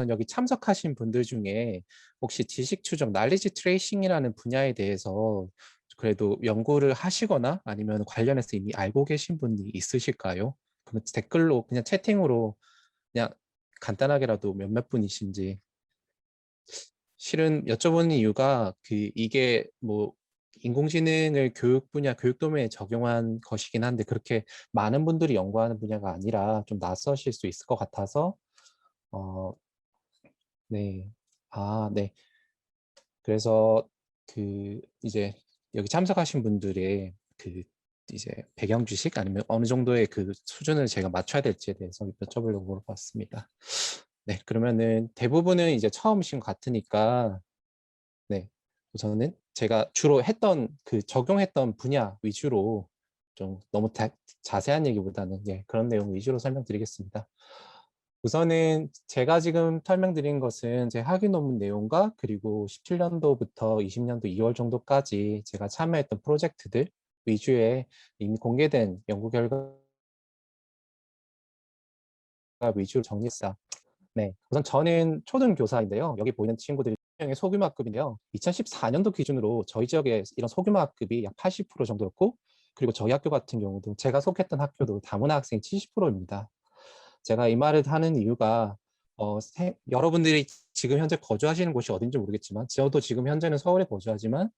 그러면 여기 참석하신 분들 중에 혹시 지식 추적, 날리지 트레이싱이라는 분야에 대해서 그래도 연구를 하시거나 아니면 관련해서 이미 알고 계신 분이 있으실까요? 그러면 댓글로 그냥 채팅으로 그냥 간단하게라도 몇몇 분이신지. 실은 여쭤보는 이유가 이게 뭐 인공지능을 교육 분야, 교육 도면에 적용한 것이긴 한데 그렇게 많은 분들이 연구하는 분야가 아니라 좀 낯서실 수 있을 것 같아서 어, 네. 네. 그래서 이제 여기 참석하신 분들의 이제 배경 지식 아니면 어느 정도의 그 수준을 제가 맞춰야 될지에 대해서 여쭤보려고 물어봤습니다. 네, 그러면은 대부분은 이제 처음이신 것 같으니까 네, 우선은 제가 주로 적용했던 분야 위주로 좀 너무 자세한 얘기보다는 그런 내용 위주로 설명드리겠습니다. 우선은 제가 지금 설명드린 것은 제 학위 논문 내용과 그리고 17년도부터 20년도 2월 정도까지 제가 참여했던 프로젝트들 위주의 이미 공개된 연구 결과 위주로 정리했어요. 네, 우선 저는 초등교사인데요. 여기 보이는 친구들이 의 소규모학급인데요. 2014년도 기준으로 저희 지역에 이런 소규모학급이 약 80% 정도였고, 그리고 저희 학교 같은 경우도 제가 속했던 학교도 다문화 학생이 70%입니다. 제가 이 말을 하는 이유가 여러분들이 지금 현재 거주하시는 곳이 어딘지 모르겠지만 저도 지금 현재는 서울에 거주하지만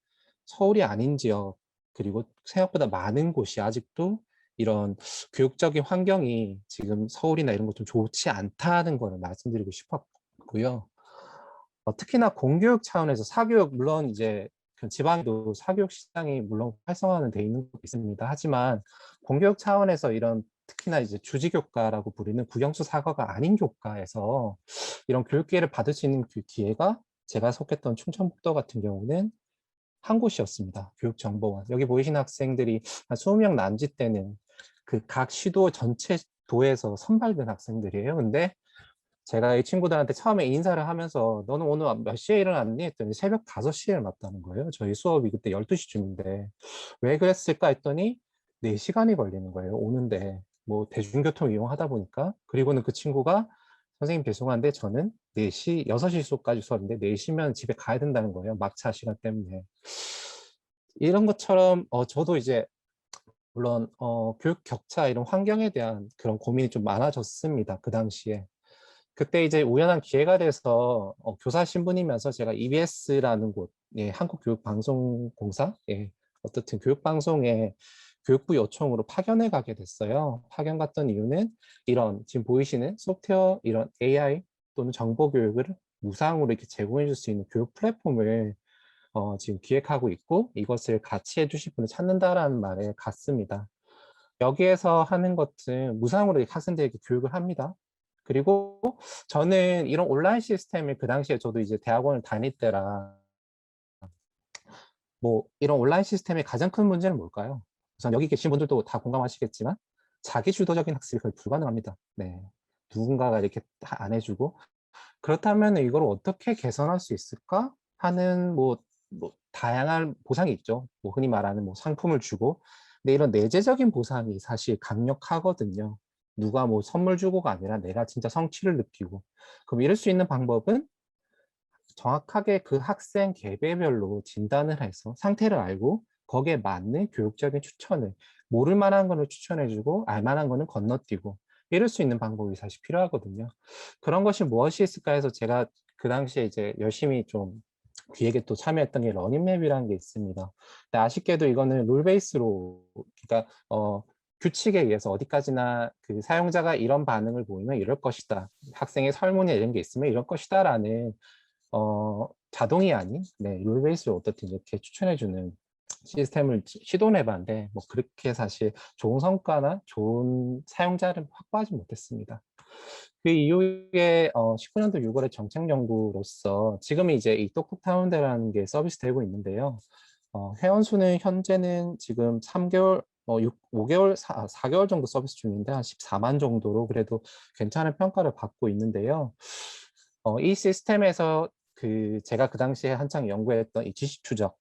서울이 아닌 지역 그리고 생각보다 많은 곳이 아직도 이런 교육적인 환경이 지금 서울이나 이런 것 좀 좋지 않다는 걸 말씀드리고 싶었고요. 특히나 공교육 차원에서 사교육 물론 이제 그 지방도 사교육 시장이 물론 활성화는 돼 있는 곳 있습니다. 하지만 공교육 차원에서 이런 특히나 이제 주지교과라고 부르는 국영수 사과가 아닌 교과에서 이런 교육 기회를 받을 수 있는 그 기회가 제가 속했던 충청북도 같은 경우는 한 곳이었습니다. 교육정보원. 여기 보이시는 학생들이 한 20명 남짓 되는 그 각 시도 전체 도에서 선발된 학생들이에요. 근데 제가 이 친구들한테 처음에 인사를 하면서 너는 오늘 몇 시에 일어났니? 했더니 새벽 5시에 일어났다는 거예요. 저희 수업이 그때 12시쯤인데 왜 그랬을까 했더니 4시간이 걸리는 거예요. 오는데 뭐 대중교통 이용하다 보니까 그리고는 그 친구가 선생님 죄송한데 저는 4시, 6시 수업까지 수업인데 4시면 집에 가야 된다는 거예요. 막차 시간 때문에. 이런 것처럼 저도 이제 물론 교육 격차 이런 환경에 대한 그런 고민이 좀 많아졌습니다. 그 당시에. 그때 이제 우연한 기회가 돼서 교사 신분이면서 제가 EBS라는 곳, 한국교육방송공사, 어떻든 교육방송에 교육부 요청으로 파견을 가게 됐어요. 파견 갔던 이유는 이런 지금 보이시는 소프트웨어, 이런 AI 또는 정보교육을 무상으로 이렇게 제공해 줄 수 있는 교육 플랫폼을 지금 기획하고 있고 이것을 같이 해주실 분을 찾는다라는 말에 갔습니다. 여기에서 하는 것은 무상으로 학생들에게 교육을 합니다. 그리고 저는 이런 온라인 시스템을 그 당시에 저도 이제 대학원을 다닐 때라 뭐 이런 온라인 시스템의 가장 큰 문제는 뭘까요? 우선 여기 계신 분들도 다 공감하시겠지만 자기 주도적인 학습이 거의 불가능합니다. 네. 누군가가 이렇게 다 안 해주고 그렇다면 이걸 어떻게 개선할 수 있을까 하는 뭐 다양한 보상이 있죠. 뭐 흔히 말하는 뭐 상품을 주고 근데 이런 내재적인 보상이 사실 강력하거든요. 누가 뭐 선물 주고가 아니라 내가 진짜 성취를 느끼고 그럼 이럴 수 있는 방법은 정확하게 그 학생 개별별로 진단을 해서 상태를 알고 거기에 맞는 교육적인 추천을 모를 만한 거를 추천해주고 알 만한 거는 건너뛰고 이럴 수 있는 방법이 사실 필요하거든요. 그런 것이 무엇이 있을까 해서 제가 그 당시에 이제 열심히 좀 기획에 또 참여했던 게 러닝맵이라는 게 있습니다. 근데 아쉽게도 이거는 룰 베이스로 그러니까 규칙에 의해서 어디까지나 그 사용자가 이런 반응을 보이면 이럴 것이다. 학생의 설문에 이런 게 있으면 이럴 것이다라는 자동이 아닌 룰 베이스로 어떻게 이렇게 추천해주는 시스템을 시도해 봤는데 뭐 그렇게 사실 좋은 성과나 좋은 사용자를 확보하지 못했습니다. 그 이후에 19년도 6월에 정책 연구로서 지금 이제 이 똑똑타운데라는 게 서비스 되고 있는데요. 회원 수는 현재는 지금 3개월, 5개월, 4개월 정도 서비스 중인데 한 14만 정도로 그래도 괜찮은 평가를 받고 있는데요. 이 시스템에서 제가 그 당시에 한창 연구했던 이 지식 추적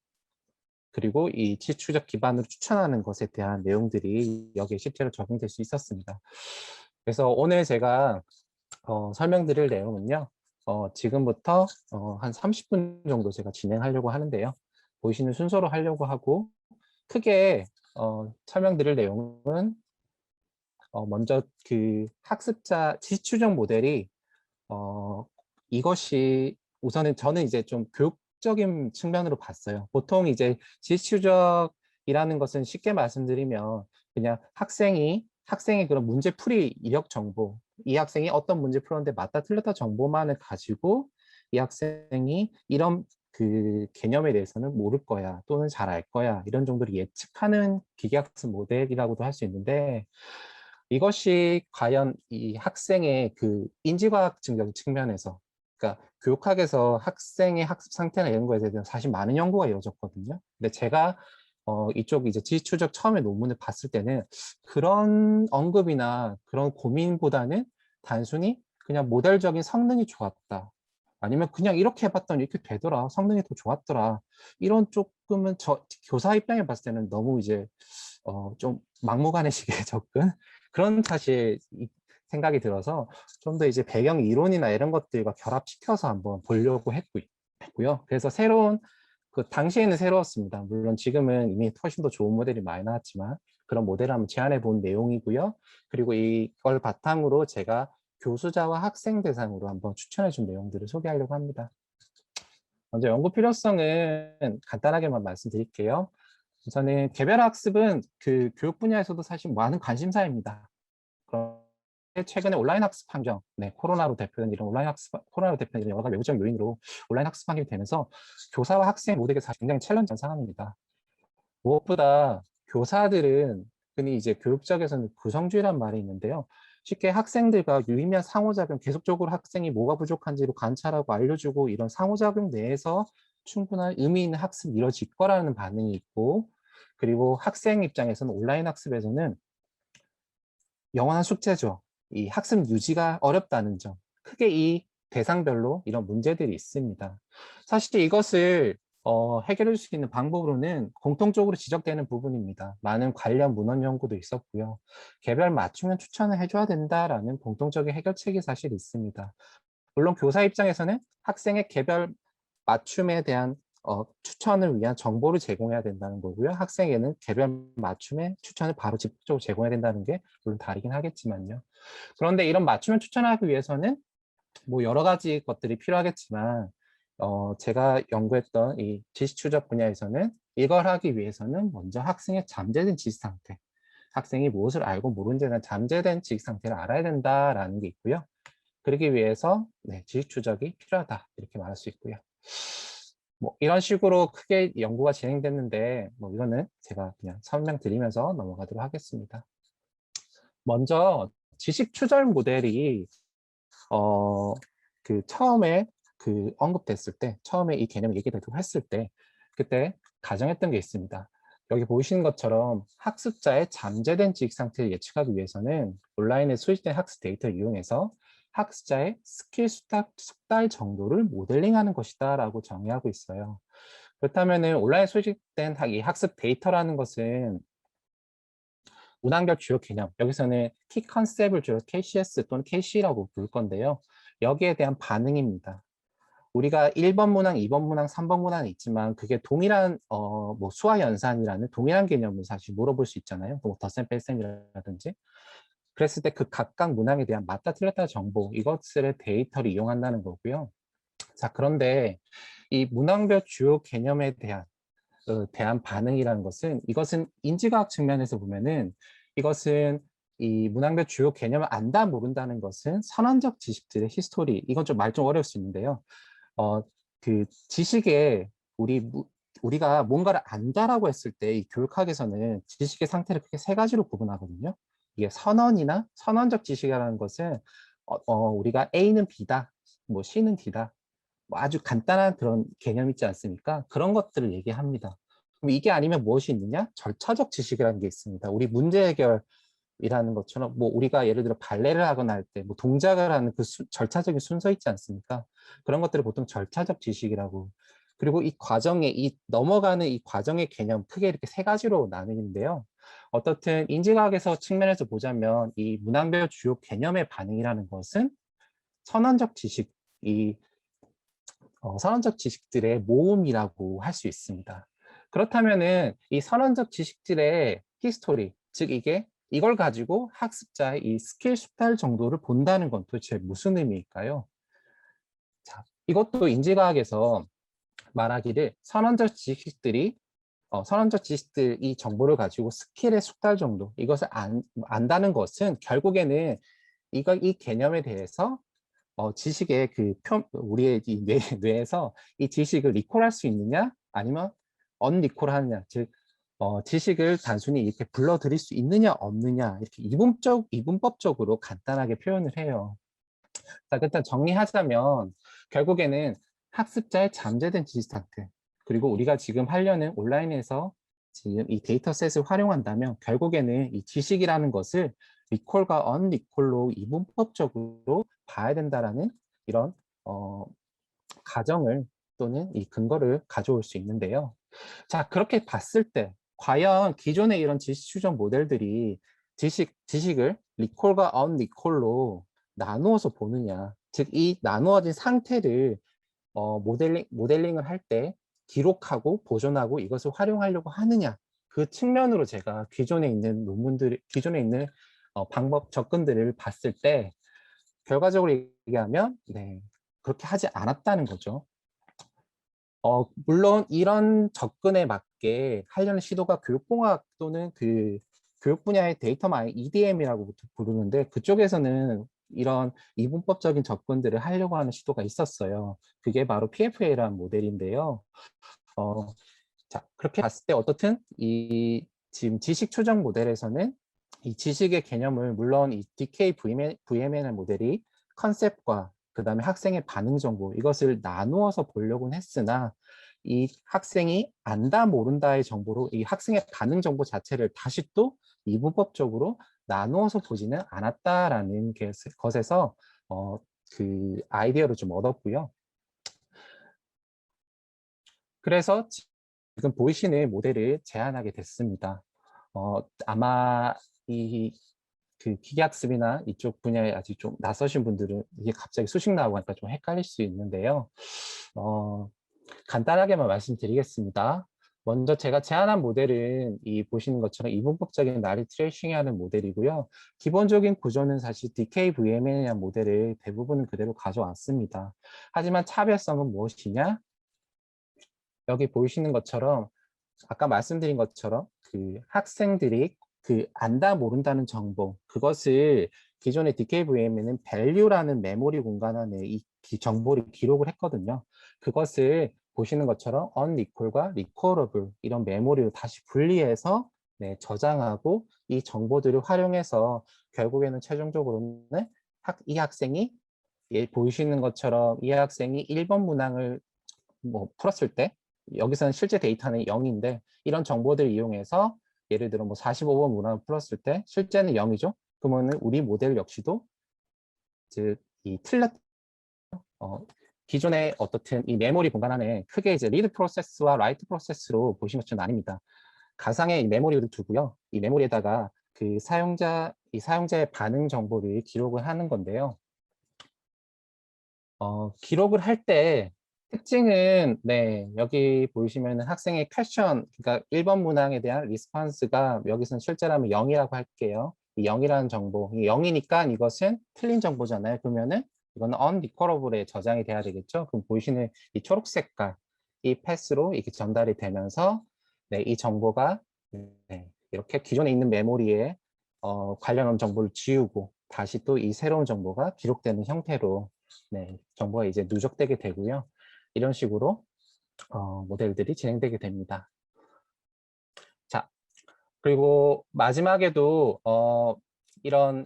그리고 이 지식 추적 기반으로 추천하는 것에 대한 내용들이 여기에 실제로 적용될 수 있었습니다. 그래서 오늘 제가 설명드릴 내용은요. 지금부터 한 30분 정도 제가 진행하려고 하는데요. 보이시는 순서로 하려고 하고 크게 설명드릴 내용은 먼저 그 학습자 지식 추적 모델이 이것이 우선은 저는 이제 좀 교육적인 측면으로 봤어요. 보통 이제 지식추적이라는 것은 쉽게 말씀드리면 그냥 학생의 그런 문제풀이 이력 정보, 이 학생이 어떤 문제 풀었는데 맞다 틀렸다 정보만을 가지고 이 학생이 이런 그 개념에 대해서는 모를 거야 또는 잘 알 거야 이런 정도로 예측하는 기계학습 모델이라고도 할 수 있는데 이것이 과연 이 학생의 그 인지과학 증명 측면에서 그러니까 교육학에서 학생의 학습 상태나 이런 거에 대해서 사실 많은 연구가 이루어졌거든요. 근데 제가 이쪽 이제 지식추적 처음에 논문을 봤을 때는 그런 언급이나 그런 고민보다는 단순히 그냥 모델적인 성능이 좋았다. 아니면 그냥 이렇게 해봤더니 이렇게 되더라. 성능이 더 좋았더라. 이런 조금은 저 교사 입장에 봤을 때는 너무 이제 좀 막무가내식의 접근 그런 사실 생각이 들어서 좀 더 이제 배경 이론이나 이런 것들과 결합시켜서 한번 보려고 했고요. 그래서 그 당시에는 새로웠습니다. 물론 지금은 이미 훨씬 더 좋은 모델이 많이 나왔지만 그런 모델을 한번 제안해 본 내용이고요. 그리고 이걸 바탕으로 제가 교수자와 학생 대상으로 한번 추천해 준 내용들을 소개하려고 합니다. 먼저 연구 필요성은 간단하게만 말씀드릴게요. 우선은 개별 학습은 그 교육 분야에서도 사실 많은 관심사입니다. 그런데 최근에 온라인 학습 환경, 코로나로 대표된 이런 여러 가지 외부적 요인으로 온라인 학습 환경이 되면서 교사와 학생 모두에게 사실 굉장히 챌린지한 상황입니다. 무엇보다 교사들은 흔히 이제 교육적에서는 구성주의란 말이 있는데요. 쉽게 학생들과 유의미한 상호작용, 계속적으로 학생이 뭐가 부족한지를 관찰하고 알려주고 이런 상호작용 내에서 충분한 의미 있는 학습이 이루어질 거라는 반응이 있고 그리고 학생 입장에서는 온라인 학습에서는 영원한 숙제죠. 이 학습 유지가 어렵다는 점. 크게 이 대상별로 이런 문제들이 있습니다. 사실 이것을 해결할 수 있는 방법으로는 공통적으로 지적되는 부분입니다. 많은 관련 문헌 연구도 있었고요. 개별 맞춤형 추천을 해줘야 된다라는 공통적인 해결책이 사실 있습니다. 물론 교사 입장에서는 학생의 개별 맞춤에 대한 추천을 위한 정보를 제공해야 된다는 거고요. 학생에는 개별 맞춤의 추천을 바로 직접적으로 제공해야 된다는 게 물론 다르긴 하겠지만요. 그런데 이런 맞춤을 추천하기 위해서는 뭐 여러 가지 것들이 필요하겠지만 제가 연구했던 이 지식추적 분야에서는 이걸 하기 위해서는 먼저 학생의 잠재된 지식 상태, 학생이 무엇을 알고 모르는지에 대한 잠재된 지식 상태를 알아야 된다라는 게 있고요. 그러기 위해서 지식 추적이 필요하다 이렇게 말할 수 있고요. 뭐 이런 식으로 크게 연구가 진행됐는데 뭐 이거는 제가 그냥 설명드리면서 넘어가도록 하겠습니다. 먼저 지식 추적 모델이 어, 처음에 언급됐을 때, 처음에 이 개념을 얘기되고 했을 때, 그때 가정했던 게 있습니다. 여기 보시는 것처럼 학습자의 잠재된 지식 상태를 예측하기 위해서는 온라인에 수집된 학습 데이터를 이용해서 학습자의 스킬 숙달 정도를 모델링하는 것이다 라고 정의하고 있어요. 그렇다면 온라인에 수집된 이 학습 데이터라는 것은 문항별 주요 개념, 여기서는 키 컨셉을 주로 KCS 또는 KC라고 부를 건데요. 여기에 대한 반응입니다. 우리가 1번 문항, 2번 문항, 3번 문항이 있지만 그게 동일한 뭐 수화 연산이라는 동일한 개념을 사실 물어볼 수 있잖아요. 뭐 덧셈 뺄셈이라든지. 그랬을 때 그 각각 문항에 대한 맞다 틀렸다 정보 이것을 데이터를 이용한다는 거고요. 자, 그런데 이 문항별 주요 개념에 대한 반응이라는 것은 이것은 인지과학 측면에서 보면은 이것은 이 문항별 주요 개념을 안다 모른다는 것은 선언적 지식들의 히스토리 이건 좀 말 좀 어려울 수 있는데요. 그 지식에 우리가 뭔가를 안다라고 했을 때 이 교육학에서는 지식의 상태를 크게 세 가지로 구분하거든요. 이게 선언이나 선언적 지식이라는 것은 우리가 A는 B다, 뭐 C는 D다, 뭐 아주 간단한 그런 개념 있지 않습니까? 그런 것들을 얘기합니다. 그럼 이게 아니면 무엇이 있느냐? 절차적 지식이라는 게 있습니다. 우리 문제 해결이라는 것처럼 뭐 우리가 예를 들어 발레를 하거나 할 때 뭐 동작을 하는 그 절차적인 순서 있지 않습니까? 그런 것들을 보통 절차적 지식이라고. 그리고 이 과정에 넘어가는 이 과정의 개념 크게 이렇게 세 가지로 나뉘는데요. 어떻든 인지과학에서 측면에서 보자면 이 문항별 주요 개념의 반응이라는 것은 선언적 지식 이 선언적 지식들의 모음이라고 할 수 있습니다. 그렇다면은 이 선언적 지식들의 히스토리, 즉 이걸 가지고 학습자의 이 스킬 숙달 정도를 본다는 건 도대체 무슨 의미일까요? 자, 이것도 인지과학에서 말하기를 선언적 지식들 이 정보를 가지고 스킬의 숙달 정도, 이것을 안다는 것은 결국에는 이 개념에 대해서 지식의 우리의 이 뇌에서 이 지식을 리콜할 수 있느냐, 아니면 언리콜하느냐, 즉 지식을 단순히 이렇게 불러들일 수 있느냐 없느냐, 이렇게 이분법적으로 간단하게 표현을 해요. 자, 일단 정리하자면 결국에는 학습자의 잠재된 지식 상태, 그리고 우리가 지금 하려는 온라인에서 지금 이 데이터셋을 활용한다면 결국에는 이 지식이라는 것을 리콜과 언리콜로 이분법적으로 봐야 된다라는 이런 가정을 또는 이 근거를 가져올 수 있는데요. 자, 그렇게 봤을 때 과연 기존의 이런 지식 추적 모델들이 지식을 리콜과 언리콜로 나누어서 보느냐, 즉 이 나누어진 상태를 모델링을 할 때 기록하고 보존하고 이것을 활용하려고 하느냐, 그 측면으로 제가 기존에 있는 방법 접근들을 봤을 때 결과적으로 얘기하면 네, 그렇게 하지 않았다는 거죠. 물론 이런 접근에 맞게 하려는 시도가 교육공학 또는 교육 분야의 데이터 마이닝 EDM이라고 부르는데, 그쪽에서는 이런 이분법적인 접근들을 하려고 하는 시도가 있었어요. 그게 바로 PFA라는 모델인데요. 자, 그렇게 봤을 때 어떻든 지금 지식 추적 모델에서는 이 지식의 개념을, 물론 이 DK VMNL 모델이 컨셉과 그 다음에 학생의 반응 정보, 이것을 나누어서 보려고는 했으나 이 학생이 안다 모른다의 정보로 이 학생의 반응 정보 자체를 다시 또 이분법적으로 나누어서 보지는 않았다라는 것에서 그 아이디어를 좀 얻었고요. 그래서 지금 보이시는 모델을 제안하게 됐습니다. 아마 그 기계학습이나 이쪽 분야에 아직 좀 낯서신 분들은 이게 갑자기 수식 나오고 하니까 좀 헷갈릴 수 있는데요. 간단하게만 말씀드리겠습니다. 먼저 제가 제안한 모델은 보시는 것처럼 이분법적인 나리 트레이싱이 하는 모델이고요. 기본적인 구조는 사실 DKVMN이라는 모델을 대부분은 그대로 가져왔습니다. 하지만 차별성은 무엇이냐? 여기 보이시는 것처럼 아까 말씀드린 것처럼 그 학생들이 안다 모른다는 정보, 그것을 기존의 DKVM에는 value라는 메모리 공간 안에 이 정보를 기록을 했거든요. 그것을 보시는 것처럼 unrecall과 recallable 이런 메모리로 다시 분리해서 네, 저장하고 이 정보들을 활용해서 결국에는 최종적으로는 이 학생이 보이시는 것처럼 이 학생이 1번 문항을 풀었을 때, 여기서는 실제 데이터는 0인데 이런 정보들을 이용해서 예를 들어 45번 문항을 풀었을 때 실제는 0이죠. 그러면 우리 모델 역시도 즉 기존의 어떻든 이 메모리 공간 안에 크게 이제 리드 프로세스와 라이트 프로세스로 보시는 것처럼 나뉩니다. 가상의 메모리를 두고요. 이 메모리에다가 사용자의 반응 정보를 기록을 하는 건데요. 기록을 할 때 특징은 네, 여기 보시면 학생의 퀘션, 그러니까 1번 문항에 대한 리스폰스가 여기서는 실제라면 0이라고 할게요. 이 0이라는 정보, 이 0이니까 이것은 틀린 정보잖아요. 그러면은 이건 unrecallable에 저장이 돼야 되겠죠. 그럼 보이시는 이 초록 색깔, 이 패스로 이렇게 전달이 되면서 네, 이 정보가 네, 이렇게 기존에 있는 메모리에 관련한 정보를 지우고 다시 또 이 새로운 정보가 기록되는 형태로 네, 정보가 이제 누적되게 되고요. 이런 식으로 모델들이 진행되게 됩니다. 자, 그리고 마지막에도 이런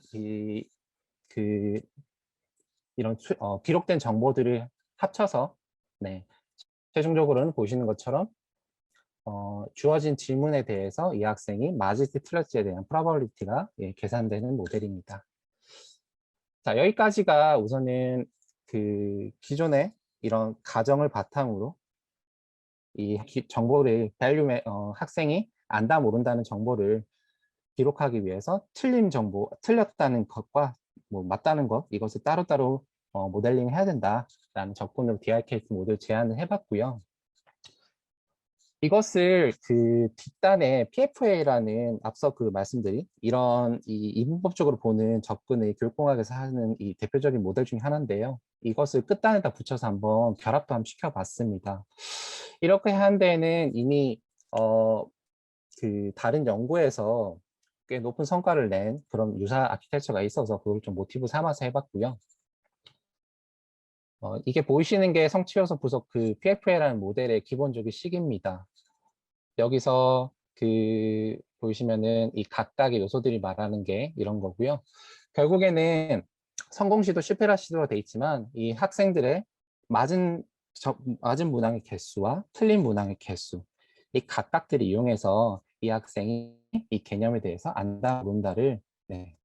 기록된 정보들을 합쳐서 네, 최종적으로는 보시는 것처럼 주어진 질문에 대해서 이 학생이 맞을지 틀렸지에 대한 프로버빌리티가 계산되는 모델입니다. 자, 여기까지가 우선은 기존의 이런 가정을 바탕으로 이 정보를 학생이 안다 모른다는 정보를 기록하기 위해서 틀렸다는 것과 맞다는 것, 이것을 따로따로 모델링 해야 된다. 라는 접근으로 DRKT 모델을 제안을 해봤고요. 이것을 그 뒷단에 PFA라는 앞서 그 말씀드린 이런 이 이분법적으로 보는 접근을 교육공학에서 하는 이 대표적인 모델 중에 하나인데요. 이것을 끝단에다 붙여서 한번 결합도 한번 시켜봤습니다. 이렇게 한 데에는 이미 그 다른 연구에서 꽤 높은 성과를 낸 그런 유사 아키텍처가 있어서 그걸 좀 모티브 삼아서 해봤고요. 이게 보이시는 게 성취요소 부속 그 PFA라는 모델의 기본적인 식입니다. 여기서 그 보시면은 이 각각의 요소들이 말하는 게 이런 거고요. 결국에는 성공시도 실패라 시도가 돼 있지만 이 학생들의 맞은 맞은 문항의 개수와 틀린 문항의 개수 이 각각들을 이용해서 이 학생이 이 개념에 대해서 안다 모른다를 네,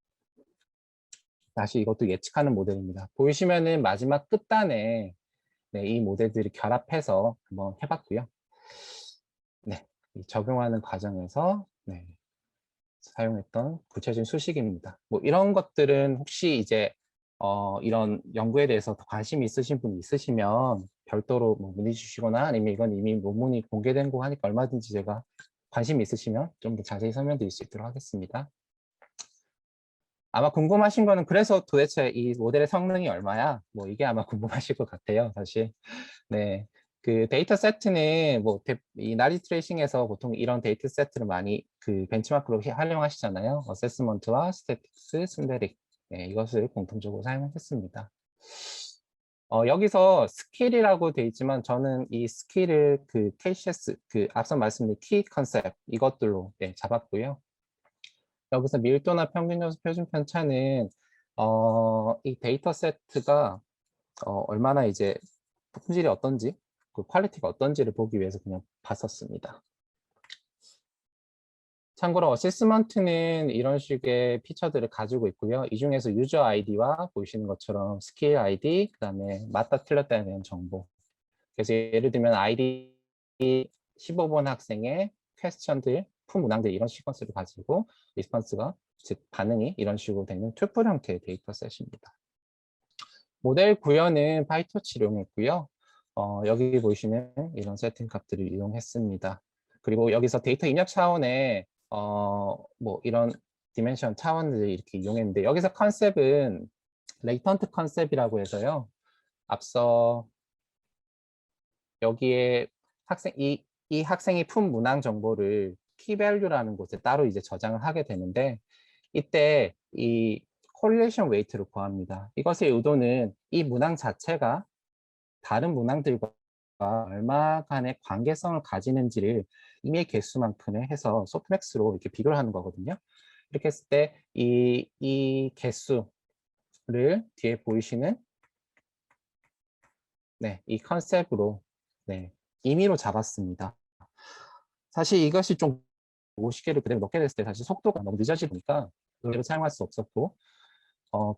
다시 이것도 예측하는 모델입니다. 보이시면은 마지막 끝단에 네, 이 모델들을 결합해서 한번 해봤고요. 네, 적용하는 과정에서 네, 사용했던 구체적인 수식입니다. 뭐 이런 것들은 혹시 이제 이런 연구에 대해서 더 관심이 있으신 분이 있으시면 별도로 뭐 문의 주시거나 아니면 이건 이미 논문이 공개된 거 하니까 얼마든지 제가 관심 있으시면 좀 더 자세히 설명드릴 수 있도록 하겠습니다. 아마 궁금하신 거는 그래서 도대체 이 모델의 성능이 얼마야? 뭐 이게 아마 궁금하실 것 같아요, 사실. 네. 그 데이터 세트는 뭐 이 나리 트레이싱에서 보통 이런 데이터 세트를 많이 그 벤치마크로 활용하시잖아요. 어세스먼트와 스태틱스, synthetic. 네, 이것을 공통적으로 사용했습니다. 여기서 스킬이라고 돼 있지만 저는 이 스킬을 그 KCS 그 앞서 말씀드린 키 컨셉 이것들로 네, 잡았고요. 여기서 밀도나 평균 요소 표준 편차는 이 데이터 세트가 얼마나 이제 품질이 어떤지 그 퀄리티가 어떤지를 보기 위해서 그냥 봤었습니다. 참고로 어시스먼트는 이런 식의 피처들을 가지고 있고요. 이 중에서 유저 아이디와 보시는 것처럼 스킬 아이디, 그 다음에 맞다 틀렸다에 대한 정보. 그래서 예를 들면 아이디 15번 학생의 퀘스천들, 문항들 이런 시퀀스를 가지고 리스폰스가 즉 반응이 이런 식으로 되는 투플 형태의 데이터셋입니다. 모델 구현은 파이토치를 이용했고요. 여기 보시는 이런 세팅 값들을 이용했습니다. 그리고 여기서 데이터 입력 차원의 뭐 이런 디멘션 차원들을 이렇게 이용했는데 여기서 컨셉은 레이턴트 컨셉이라고 해서요. 앞서 여기에 이 학생이 푼 문항 정보를 키밸류라는 곳에 따로 이제 저장을 하게 되는데 이때 이 correlation weight를 구합니다. 이것의 의도는 이 문항 자체가 다른 문항들과 얼마 간의 관계성을 가지는지를 임의 개수만큼의 해서 소프맥스로 이렇게 비교를 하는 거거든요. 이렇게 했을 때 이 개수를 뒤에 보이시는 네, 이 컨셉으로 네, 임의로 잡았습니다. 사실 이것이 좀 50개를 그대로 넣게 됐을 때 사실 속도가 너무 늦어지니까 그대로 사용할 수 없었고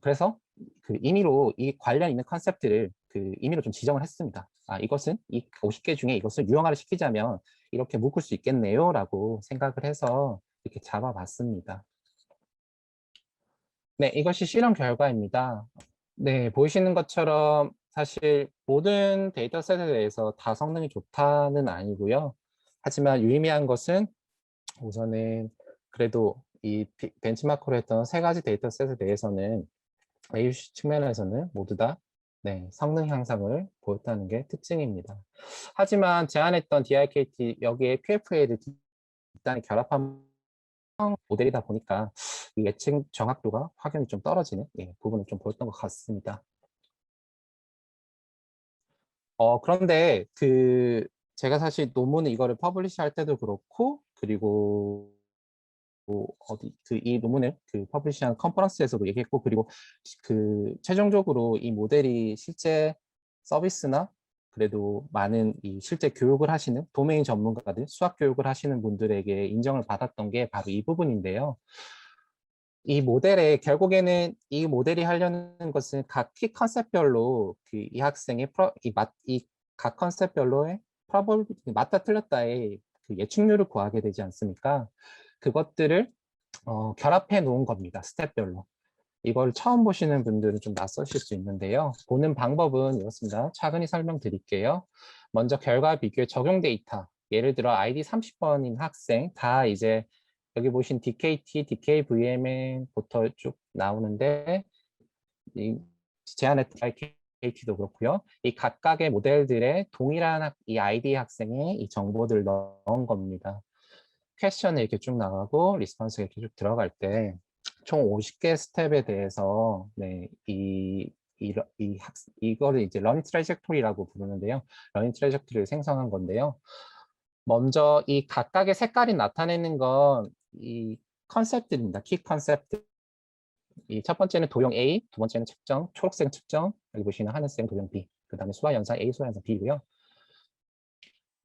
그래서 그 임의로 이 관련 있는 컨셉들을 그 임의로 좀 지정을 했습니다. 아, 이것은 이 50개 중에 이것을 유형화를 시키자면 이렇게 묶을 수 있겠네요 라고 생각을 해서 이렇게 잡아봤습니다. 네, 이것이 실험 결과입니다. 네, 보이시는 것처럼 사실 모든 데이터셋에 대해서 다 성능이 좋다는 아니고요. 하지만 유의미한 것은 우선은 그래도 이 벤치마크로 했던 세 가지 데이터셋에 대해서는 AUC 측면에서는 모두 다 네, 성능 향상을 보였다는 게 특징입니다. 하지만 제안했던 DRKT 여기에 QFA를 일단 결합한 모델이다 보니까 이 예측 정확도가 확연히 좀 떨어지는 예, 부분을 좀 보였던 것 같습니다. 그런데 그 제가 사실 논문을 이거를 퍼블리시 할 때도 그렇고 그리고 어디 그 이 논문을 그 퍼블리시한 컨퍼런스에서도 얘기했고 그리고 그 최종적으로 이 모델이 실제 서비스나 그래도 많은 이 실제 교육을 하시는 도메인 전문가들 수학 교육을 하시는 분들에게 인정을 받았던 게 바로 이 부분인데요. 이 모델에 결국에는 이 모델이 하려는 것은 각 키 컨셉별로 그 이 학생의 이 각 컨셉별로의 맞다 틀렸다의 그 예측률을 구하게 되지 않습니까? 그것들을 결합해 놓은 겁니다. 스텝별로. 이걸 처음 보시는 분들은 좀 낯서실 수 있는데요. 보는 방법은 이렇습니다. 차근히 설명드릴게요. 먼저 결과 비교의 적용 데이터. 예를 들어 아이디 30번인 학생 다 이제 여기 보신 DKT, DKVM부터 쭉 나오는데 이 제안했던 DKT도 그렇고요. 이 각각의 모델들의 동일한 이 아이디 학생의 이 정보들을 넣은 겁니다. 퀘션이 이렇게 쭉 나가고 리스폰스가 이렇게 쭉 들어갈 때 총 50개 스텝에 대해서 네, 이거를 이제 러닝 트래젝토리라고 부르는데요. 러닝 트래젝토리를 생성한 건데요. 먼저 이 각각의 색깔이 나타내는 건 이 컨셉들입니다. 키 컨셉들. 이 첫 번째는 도형 A, 두 번째는 측정, 초록색은 측정, 여기 보시는 하늘색은 도형 B, 그 다음에 수화연산 A, 수화연산 B고요.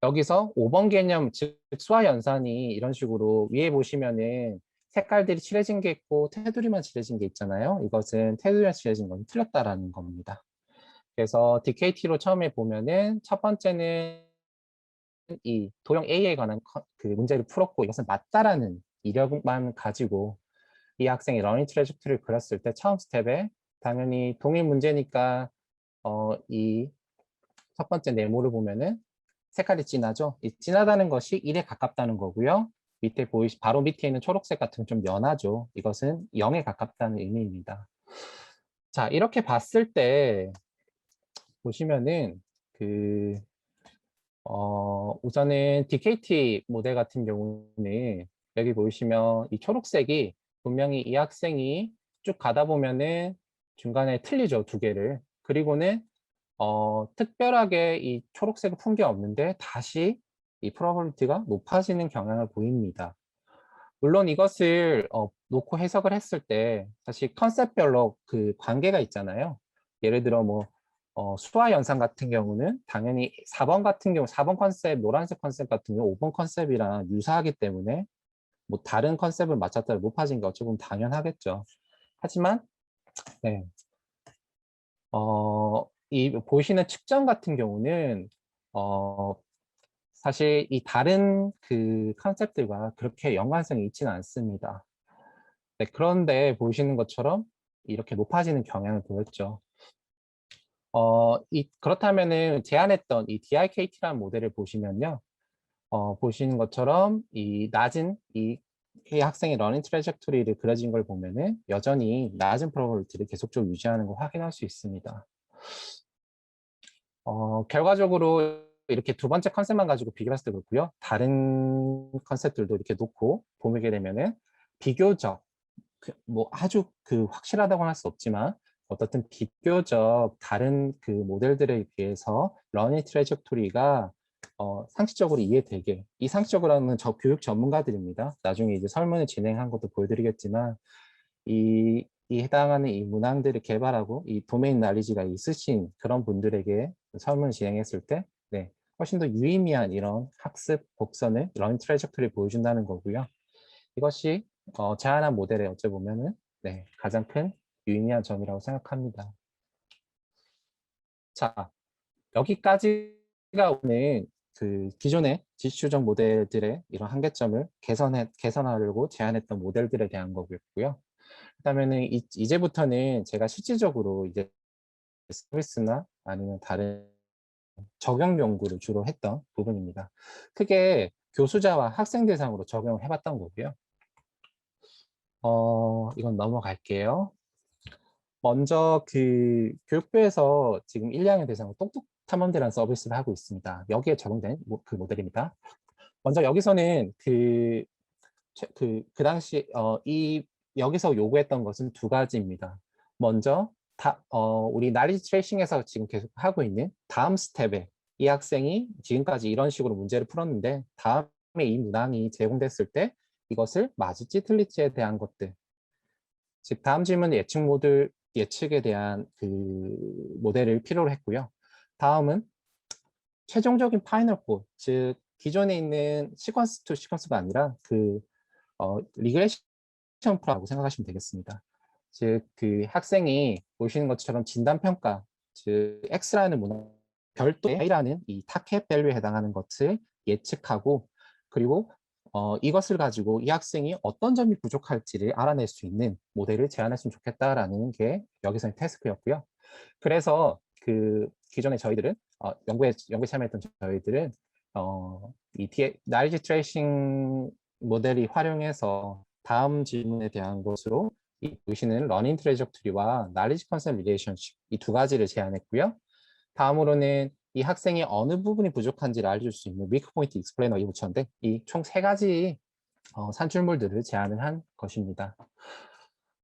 여기서 5번 개념, 즉 수화연산이 이런 식으로 위에 보시면은 색깔들이 칠해진 게 있고 테두리만 칠해진 게 있잖아요. 이것은 테두리만 칠해진 건 틀렸다라는 겁니다. 그래서 DKT로 처음에 보면은 첫 번째는 이 도형 A에 관한 그 문제를 풀었고 이것은 맞다라는 이력만 가지고 이 학생이 러닝 트래젝토리를 그렸을 때 처음 스텝에 당연히 동일 문제니까 이 첫 번째 네모를 보면은 색깔이 진하죠. 이 진하다는 것이 1에 가깝다는 거고요. 밑에 바로 밑에 있는 초록색 같은 건 좀 연하죠. 이것은 0에 가깝다는 의미입니다. 자, 이렇게 봤을 때 보시면은 그 우선은 DKT 모델 같은 경우는 여기 보시면 이 초록색이 분명히 이 학생이 쭉 가다 보면은 중간에 틀리죠, 두 개를. 그리고는 특별하게 이 초록색을 푼 게 없는데 다시 이 프로버빌티가 높아지는 경향을 보입니다. 물론 이것을 놓고 해석을 했을 때 사실 컨셉별로 그 관계가 있잖아요. 예를 들어 뭐 수화 연산 같은 경우는 당연히 4번 같은 경우 4번 컨셉, 노란색 컨셉 같은 경우 5번 컨셉이랑 유사하기 때문에 뭐 다른 컨셉을 맞췄다 높아진 게 어찌 보면 당연하겠죠. 하지만 네. 이 보시는 측정 같은 경우는 사실 이 다른 그 컨셉들과 그렇게 연관성이 있지는 않습니다. 네, 그런데 보시는 것처럼 이렇게 높아지는 경향을 보였죠. 그렇다면은 제안했던 이 DIKT라는 모델을 보시면요. 보시는 것처럼 이 낮은 이 학생의 러닝 트래젝토리를 그려진 걸 보면은 여전히 낮은 프로버빌티를 계속적으로 유지하는 걸 확인할 수 있습니다. 결과적으로 이렇게 두 번째 컨셉만 가지고 비교했을 때 그렇고요. 다른 컨셉들도 이렇게 놓고 보게 되면은 비교적 뭐 아주 그 확실하다고 할 수 없지만 어떻든 비교적 다른 그 모델들에 비해서 러닝 트래젝토리가 상식적으로 이해되게 이 상식적으로는 교육 전문가들입니다. 나중에 이제 설문을 진행한 것도 보여드리겠지만 이 해당하는 이 문항들을 개발하고 이 도메인 날리지가 있으신 그런 분들에게 설문을 진행했을 때 네, 훨씬 더 유의미한 이런 학습 곡선을 러닝 트래젝토리 보여준다는 거고요. 이것이 제안한 모델의 어찌 보면은 네, 가장 큰 유의미한 점이라고 생각합니다. 자, 여기까지가 오늘 그 기존의 지수추적 모델들의 이런 한계점을 개선하려고 제안했던 모델들에 대한 거고요. 그다음에는 이제부터는 제가 실질적으로 이제 서비스나 아니면 다른 적용 연구를 주로 했던 부분입니다. 크게 교수자와 학생 대상으로 적용을 해봤던 거고요. 이건 넘어갈게요. 먼저 그 교육부에서 지금 1, 2학년 대상으로 똑똑 탐험대라는 서비스를 하고 있습니다. 여기에 적용된 그 모델입니다. 먼저 여기서는 그 당시 여기서 요구했던 것은 두 가지입니다. 먼저 우리 나리지 트레이싱에서 지금 계속 하고 있는 다음 스텝에 이 학생이 지금까지 이런 식으로 문제를 풀었는데 다음에 이 문항이 제공됐을 때 이것을 맞을지 틀릴지에 대한 것들. 즉 다음 질문 예측에 대한 그 모델을 필요로 했고요. 다음은 최종적인 파이널 콜, 즉 기존에 있는 시퀀스 투 시퀀스가 아니라 그 리그레이션 프로라고 생각하시면 되겠습니다. 즉 그 학생이 보시는 것처럼 진단평가, 즉 X라는 문항, 별도 A라는 이 타켓 밸류에 해당하는 것을 예측하고 그리고 이것을 가지고 이 학생이 어떤 점이 부족할지를 알아낼 수 있는 모델을 제안했으면 좋겠다라는 게 여기서의 태스크였고요. 그래서 그 기존에 저희들은 연구에 참여했던 저희들은 이 나이지 트레이싱 모델이 활용해서 다음 질문에 대한 것으로 이 보시는 러닝 트레저토리와 나리지 컨셉 리레이션십 이 두 가지를 제안했고요. 다음으로는 이 학생이 어느 부분이 부족한지를 알려줄 수 있는 위크 포인트 익스플레이너 이 붙였는데 이 총 세 가지 산출물들을 제안을 한 것입니다.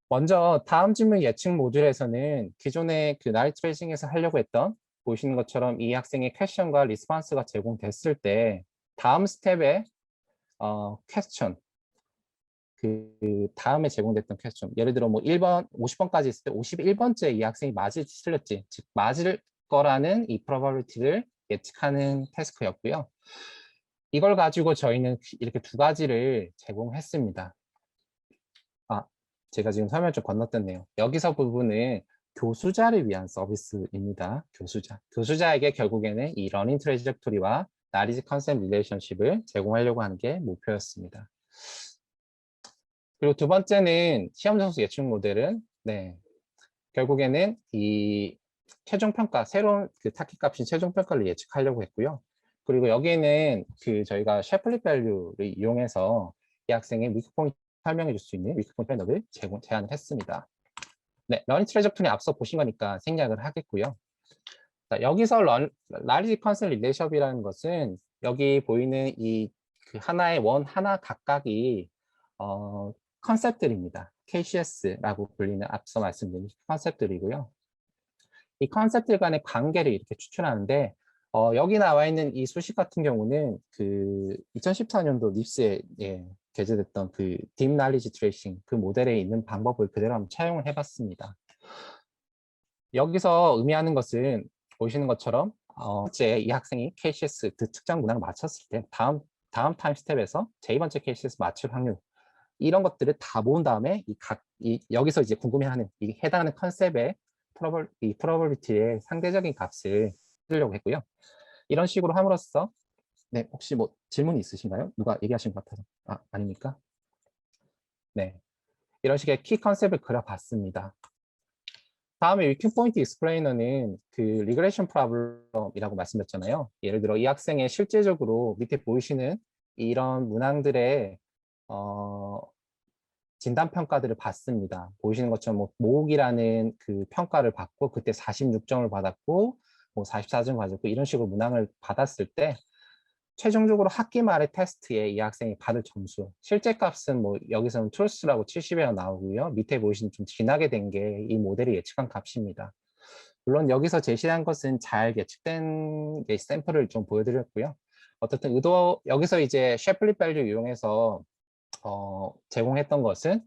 먼저 다음 질문 예측 모듈에서는 기존의 그 나이 트레이싱에서 하려고 했던 보시는 것처럼 이 학생의 퀘션과 리스폰스가 제공됐을 때 다음 스텝에 퀘스천 그 다음에 제공됐던 퀘스천 예를 들어 뭐 1번 50번까지 있을 때 51번째 이 학생이 맞을지 틀렸지 즉 맞을 거라는 이 probability를 예측하는 태스크였고요. 이걸 가지고 저희는 이렇게 두 가지를 제공했습니다. 제가 지금 설명 좀 건너뛰었네요. 여기서 부분은 교수자를 위한 서비스입니다. 교수자에게 결국에는 이 러닝 트레이젝토리와 나리지 컨셉 릴레이션십을 제공하려고 하는 게 목표였습니다. 그리고 두 번째는 시험 점수 예측 모델은 결국에는 이 최종 평가 새로운 그 타깃 값인 최종 평가를 예측하려고 했고요. 그리고 여기에는 그 저희가 셰플릿 밸류를 이용해서 이 학생의 위크 포인트 설명해 줄 수 있는 위크 포인트 패널을 제안을 했습니다. 네, 러닝 트레저토리 앞서 보신 거니까 생략을 하겠고요. 자, 여기서 라리지 컨셉 릴레이션이라는 것은 여기 보이는 이 그 하나의 원 하나 각각이 컨셉들입니다. KCS라고 불리는 앞서 말씀드린 컨셉들이고요. 이 컨셉들 간의 관계를 이렇게 추출하는데 여기 나와 있는 이 수식 같은 경우는 그 2014년도 닙스에 게재됐던 그 딥 날리지 트레이싱 그 모델에 있는 방법을 그대로 한번 차용을 해봤습니다. 여기서 의미하는 것은 보시는 것처럼 번째 이 학생이 KCS 그 특정 문항을 맞췄을 때 다음 타임 스텝에서 제2번째 KCS 맞출 확률 이런 것들을 다 모은 다음에 여기서 이제 궁금해하는 이 해당하는 컨셉의 이 프로버비티의 상대적인 값을 쓰려고 했고요. 이런 식으로 함으로써 네, 혹시 뭐 질문이 있으신가요? 누가 얘기하신 것 같아서. 아닙니까? 네. 이런 식의 키 컨셉을 그려봤습니다. 다음에 위킹 포인트 익스플레이너는 그 리그레이션 프로블럼이라고 말씀드렸잖아요. 예를 들어 이 학생의 실제적으로 밑에 보이시는 이런 문항들의 진단 평가들을 받습니다. 보이시는 것처럼 뭐 모옥이라는 그 평가를 받고 그때 46점을 받았고 뭐 44점 받았고 이런 식으로 문항을 받았을 때 최종적으로 학기 말의 테스트에 이 학생이 받을 점수 실제 값은 뭐 여기서는 트루스라고 70이라고 나오고요. 밑에 보이시는 좀 지나게 된 게 이 모델이 예측한 값입니다. 물론 여기서 제시한 것은 잘 예측된 샘플을 좀 보여드렸고요. 어쨌든 여기서 이제 셰플릿 밸류 이용해서 제공했던 것은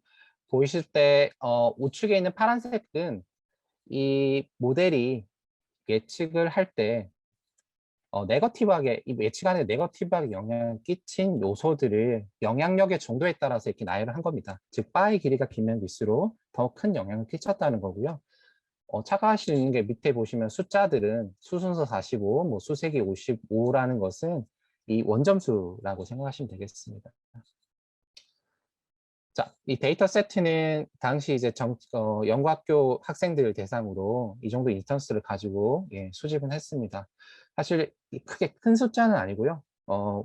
보이실 때 우측에 있는 파란색은 이 모델이 예측을 할 때 네거티브하게 이 예측안에 네거티브하게 영향을 끼친 요소들을 영향력의 정도에 따라서 이렇게 나열을 한 겁니다. 즉 바의 길이가 길면 길수록 더 큰 영향을 끼쳤다는 거고요. 착각하시는 게 밑에 보시면 숫자들은 수순서 45, 뭐 수색이 55라는 것은 이 원점수라고 생각하시면 되겠습니다. 자, 이 데이터 세트는 당시 이제 연구학교 학생들 대상으로 이 정도 인스턴스를 가지고 수집은 했습니다. 사실 크게 큰 숫자는 아니고요.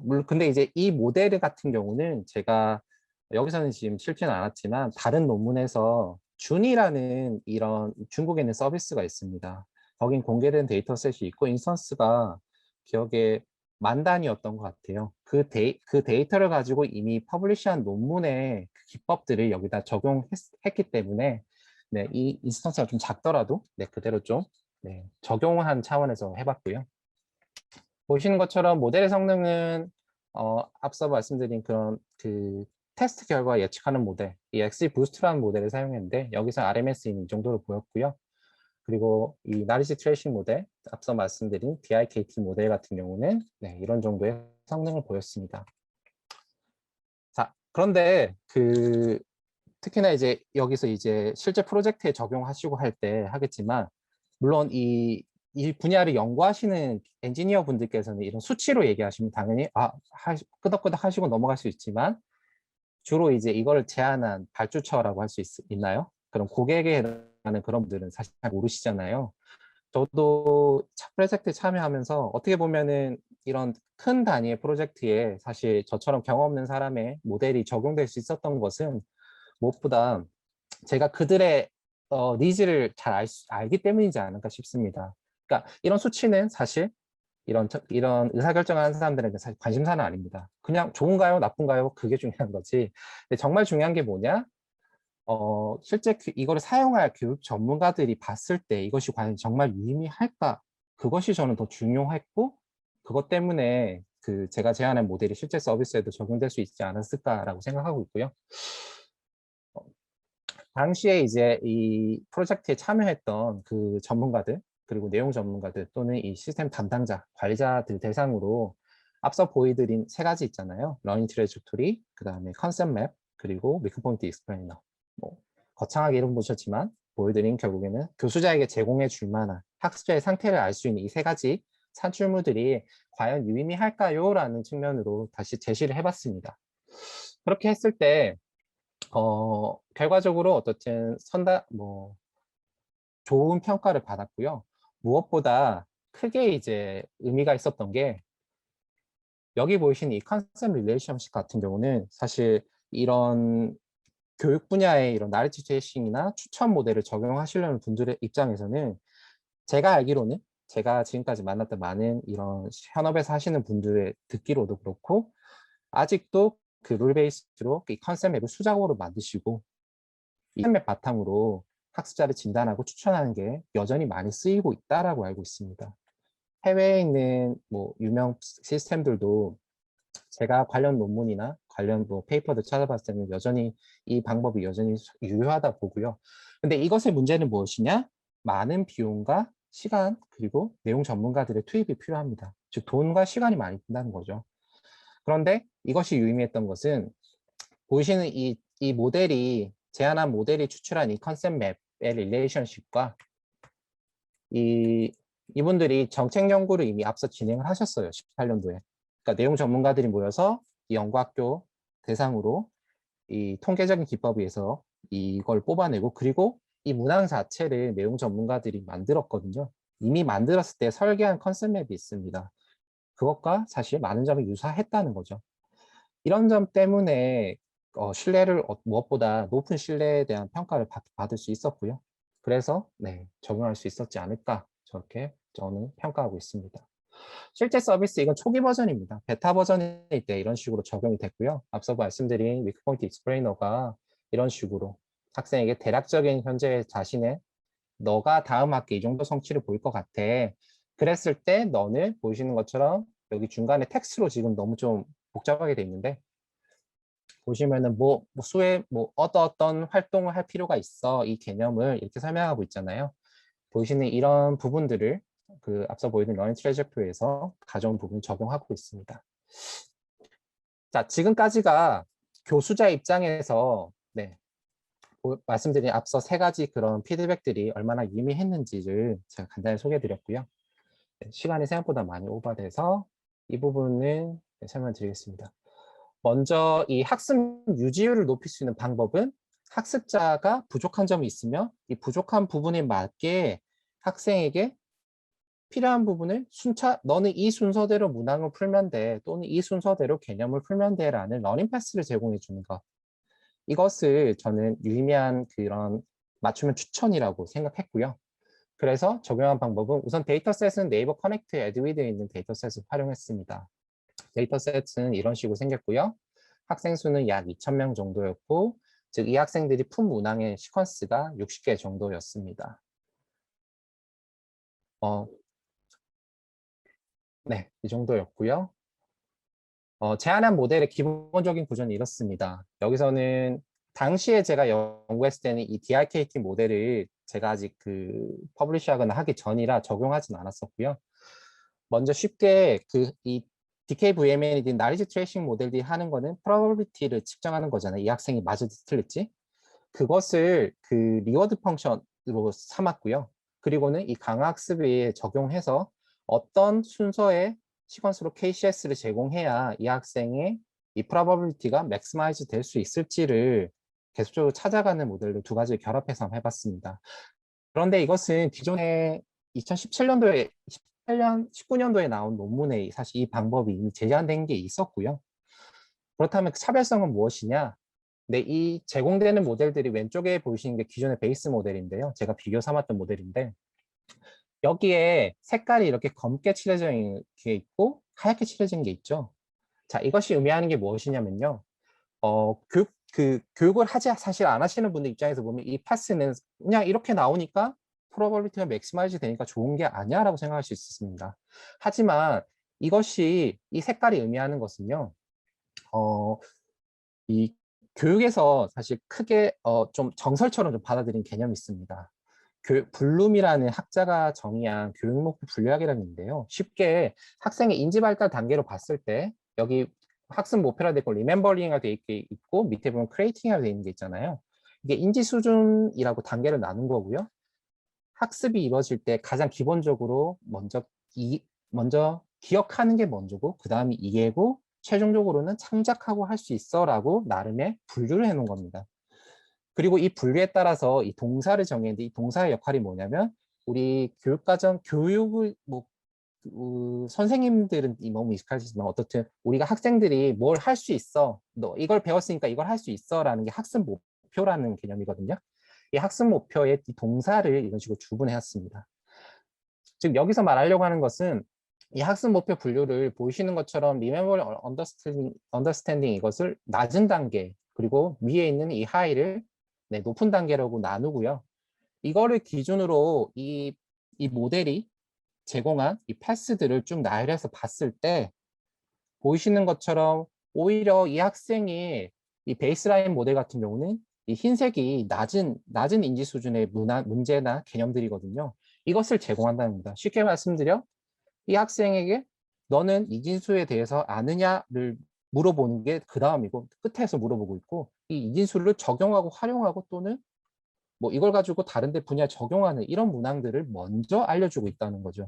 물론 근데 이제 이 모델 같은 경우는 제가 여기서는 지금 실지는 않았지만 다른 논문에서 준이라는 이런 중국에 있는 서비스가 있습니다. 거긴 공개된 데이터셋이 있고 인스턴스가 기억에 10,000단위였던 것 같아요. 그 데이터를 가지고 이미 퍼블리시한 논문의 그 기법들을 여기다 적용했기 때문에 네, 이 인스턴스가 좀 작더라도 그대로 좀 적용한 차원에서 해봤고요. 보시는 것처럼 모델의 성능은 앞서 말씀드린 그런 그 테스트 결과 예측하는 모델, 이 XGBoost라는 모델을 사용했는데 여기서 RMS는 이 정도로 보였고요. 그리고 이 나리지 트레이싱 모델, 앞서 말씀드린 DIKT 모델 같은 경우는 이런 정도의 성능을 보였습니다. 자, 그런데 특히나 이제 여기서 이제 실제 프로젝트에 적용하시고 할 때 하겠지만 물론 이 이 분야를 연구하시는 엔지니어 분들께서는 이런 수치로 얘기하시면 당연히 끄덕끄덕 하시고 넘어갈 수 있지만, 주로 이제 이걸 제안한 발주처라고 할 수 있나요? 그럼 고객에 해당하는 그런 분들은 사실 잘 모르시잖아요. 저도 프로젝트에 참여하면서 어떻게 보면은 이런 큰 단위의 프로젝트에 사실 저처럼 경험 없는 사람의 모델이 적용될 수 있었던 것은 무엇보다 제가 그들의 니즈를 잘 알기 때문이지 않을까 싶습니다. 그러니까 이런 수치는 사실 이런 의사결정하는 사람들에게 사실 관심사는 아닙니다. 그냥 좋은가요, 나쁜가요? 그게 중요한 거지. 근데 정말 중요한 게 뭐냐? 실제 이거를 사용할 교육 전문가들이 봤을 때 이것이 과연 정말 유의미할까? 그것이 저는 더 중요했고, 그것 때문에 제가 제안한 모델이 실제 서비스에도 적용될 수 있지 않았을까라고 생각하고 있고요. 당시에 이제 이 프로젝트에 참여했던 그 전문가들, 그리고 내용 전문가들 또는 이 시스템 담당자, 관리자들 대상으로 앞서 보여드린 세 가지 있잖아요. 러닝 트레젝토리, 그 다음에 컨셉 맵, 그리고 위크포인트 익스플레이너. 뭐 거창하게 이름 보셨지만 보여드린 결국에는 교수자에게 제공해 줄 만한 학습자의 상태를 알 수 있는 이 세 가지 산출물들이 과연 유의미할까요? 라는 측면으로 다시 제시를 해봤습니다. 그렇게 했을 때 결과적으로 어떻든 좋은 평가를 받았고요. 무엇보다 크게 이제 의미가 있었던 게, 여기 보이신 이 컨셉 릴레이션십 같은 경우는 사실 이런 교육 분야의 이런 나레지 트레이싱이나 추천 모델을 적용하시려는 분들의 입장에서는, 제가 알기로는 제가 지금까지 만났던 많은 이런 현업에서 하시는 분들의 듣기로도 그렇고, 아직도 그 룰 베이스로 이 컨셉 맵을 수작업으로 만드시고 이 컨셉 맵 바탕으로 학습자를 진단하고 추천하는 게 여전히 많이 쓰이고 있다라고 알고 있습니다. 해외에 있는 뭐 유명 시스템들도 제가 관련 논문이나 관련 뭐 페이퍼들 찾아봤을 때는 여전히 이 방법이 여전히 유효하다 보고요. 근데 이것의 문제는 무엇이냐? 많은 비용과 시간, 그리고 내용 전문가들의 투입이 필요합니다. 즉 돈과 시간이 많이 든다는 거죠. 그런데 이것이 유의미했던 것은, 보시는 이 모델이, 제안한 모델이 추출한 이 컨셉 맵의 릴레이션십과 이분들이 정책 연구를 이미 앞서 진행을 하셨어요. 18년도에. 그러니까 내용 전문가들이 모여서 이 연구학교 대상으로 이 통계적인 기법에 의해서 이걸 뽑아내고, 그리고 이 문항 자체를 내용 전문가들이 만들었거든요. 이미 만들었을 때 설계한 컨셉 맵이 있습니다. 그것과 사실 많은 점이 유사했다는 거죠. 이런 점 때문에 신뢰를 무엇보다 높은 신뢰에 대한 평가를 받을 수 있었고요. 그래서 적용할 수 있었지 않을까, 저렇게 저는 평가하고 있습니다. 실제 서비스, 이건 초기 버전입니다. 베타 버전일 때 이런 식으로 적용이 됐고요. 앞서 말씀드린 위크포인트 익스플레이너가 이런 식으로 학생에게 대략적인 현재 자신의, 너가 다음 학기 이 정도 성취를 보일 것 같아. 그랬을 때 너는 보시는 것처럼 여기 중간에 텍스트로 지금 너무 좀 복잡하게 돼 있는데, 보시면은 수에 어떤 활동을 할 필요가 있어, 이 개념을 이렇게 설명하고 있잖아요. 보시는 이런 부분들을 앞서 보이는 러닝 트래젝토리에서 가져온 부분 적용하고 있습니다. 자, 지금까지가 교수자 입장에서 말씀드린 앞서 세 가지 그런 피드백들이 얼마나 유의미했는지를 제가 간단히 소개해드렸고요. 시간이 생각보다 많이 오버돼서 이 부분은 설명드리겠습니다. 먼저 이 학습 유지율을 높일 수 있는 방법은, 학습자가 부족한 점이 있으면 이 부족한 부분에 맞게 학생에게 필요한 부분을 너는 이 순서대로 문항을 풀면 돼, 또는 이 순서대로 개념을 풀면 돼 라는 러닝 패스를 제공해 주는 것. 이것을 저는 유의미한 그런 맞춤형 추천이라고 생각했고요. 그래서 적용한 방법은, 우선 데이터셋은 네이버 커넥트 에드위드에 있는 데이터셋을 활용했습니다. 데이터셋은 이런 식으로 생겼고요. 학생 수는 약 2,000명 정도였고, 즉 이 학생들이 푼 문항의 시퀀스가 60개 정도였습니다. 이 정도였고요. 제안한 모델의 기본적인 구조는 이렇습니다. 여기서는 당시에 제가 연구했을 때는 이 DRKT 모델을 제가 아직 퍼블리시하거나 하기 전이라 적용하진 않았었고요. 먼저 쉽게 이 DKVM이든 나리지 트레이싱 모델들이 하는 거는 프로버빌리티를 측정하는 거잖아요. 이 학생이 맞을지 틀릴지. 그것을 리워드 펑션으로 삼았고요. 그리고는 이 강화학습에 적용해서 어떤 순서의 시퀀스로 KCS를 제공해야 이 학생의 이 probability가 maximize 될 수 있을지를 계속적으로 찾아가는 모델로 두 가지를 결합해서 한번 해봤습니다. 그런데 이것은 기존에 2017년도에 18년, 19년도에 나온 논문에 사실 이 방법이 이미 제시된 게 있었고요. 그렇다면 그 차별성은 무엇이냐? 네, 이 제공되는 모델들이 왼쪽에 보이시는 게 기존의 베이스 모델인데요. 제가 비교 삼았던 모델인데 여기에 색깔이 이렇게 검게 칠해져 있는 게 있고 하얗게 칠해진 게 있죠. 자, 이것이 의미하는 게 무엇이냐면요. 교육을 사실 안 하시는 분들 입장에서 보면 이 파스는 그냥 이렇게 나오니까 프로버빌리티가 맥시마이즈 되니까 좋은 게 아니야 라고 생각할 수 있습니다. 하지만 이것이 이 색깔이 의미하는 것은요. 이 교육에서 사실 크게 좀 정설처럼 좀 받아들인 개념이 있습니다. 블룸이라는 학자가 정의한 교육 목표 분류학이라는 게 있는데요. 쉽게 학생의 인지 발달 단계로 봤을 때 여기 학습 목표라 되어 있고 리멤버링이 되어 있고 밑에 보면 크리에이팅이 되어 있는 게 있잖아요. 이게 인지 수준이라고 단계를 나눈 거고요. 학습이 이루어질 때 가장 기본적으로 먼저 기억하는 게 먼저고 그 다음이 이해고 최종적으로는 창작하고 할 수 있어라고 나름의 분류를 해놓은 겁니다. 그리고 이 분류에 따라서 이 동사를 정했는데 이 동사의 역할이 뭐냐면 우리 교육을 선생님들은 너무 익숙하시지만 어떻든 우리가 학생들이 뭘 할 수 있어 너 이걸 배웠으니까 이걸 할 수 있어 라는 게 학습 목표라는 개념이거든요. 이 학습 목표의 이 동사를 이런 식으로 구분해왔습니다. 지금 여기서 말하려고 하는 것은 이 학습 목표 분류를 보이시는 것처럼 Remember Understanding 이것을 낮은 단계 그리고 위에 있는 이 하이를 높은 단계라고 나누고요. 이거를 기준으로 이 모델이 제공한 이 패스들을 쭉 나열해서 봤을 때 보이시는 것처럼 오히려 이 학생이 이 베이스라인 모델 같은 경우는 이 흰색이 낮은 인지 수준의 문제나 개념들이거든요. 이것을 제공한다는 겁니다. 쉽게 말씀드려 이 학생에게 너는 이진수에 대해서 아느냐를 물어보는 게 그 다음이고 끝에서 물어보고 있고 이 이진수를 적용하고 활용하고 또는 뭐 이걸 가지고 다른 데 분야에 적용하는 이런 문항들을 먼저 알려주고 있다는 거죠.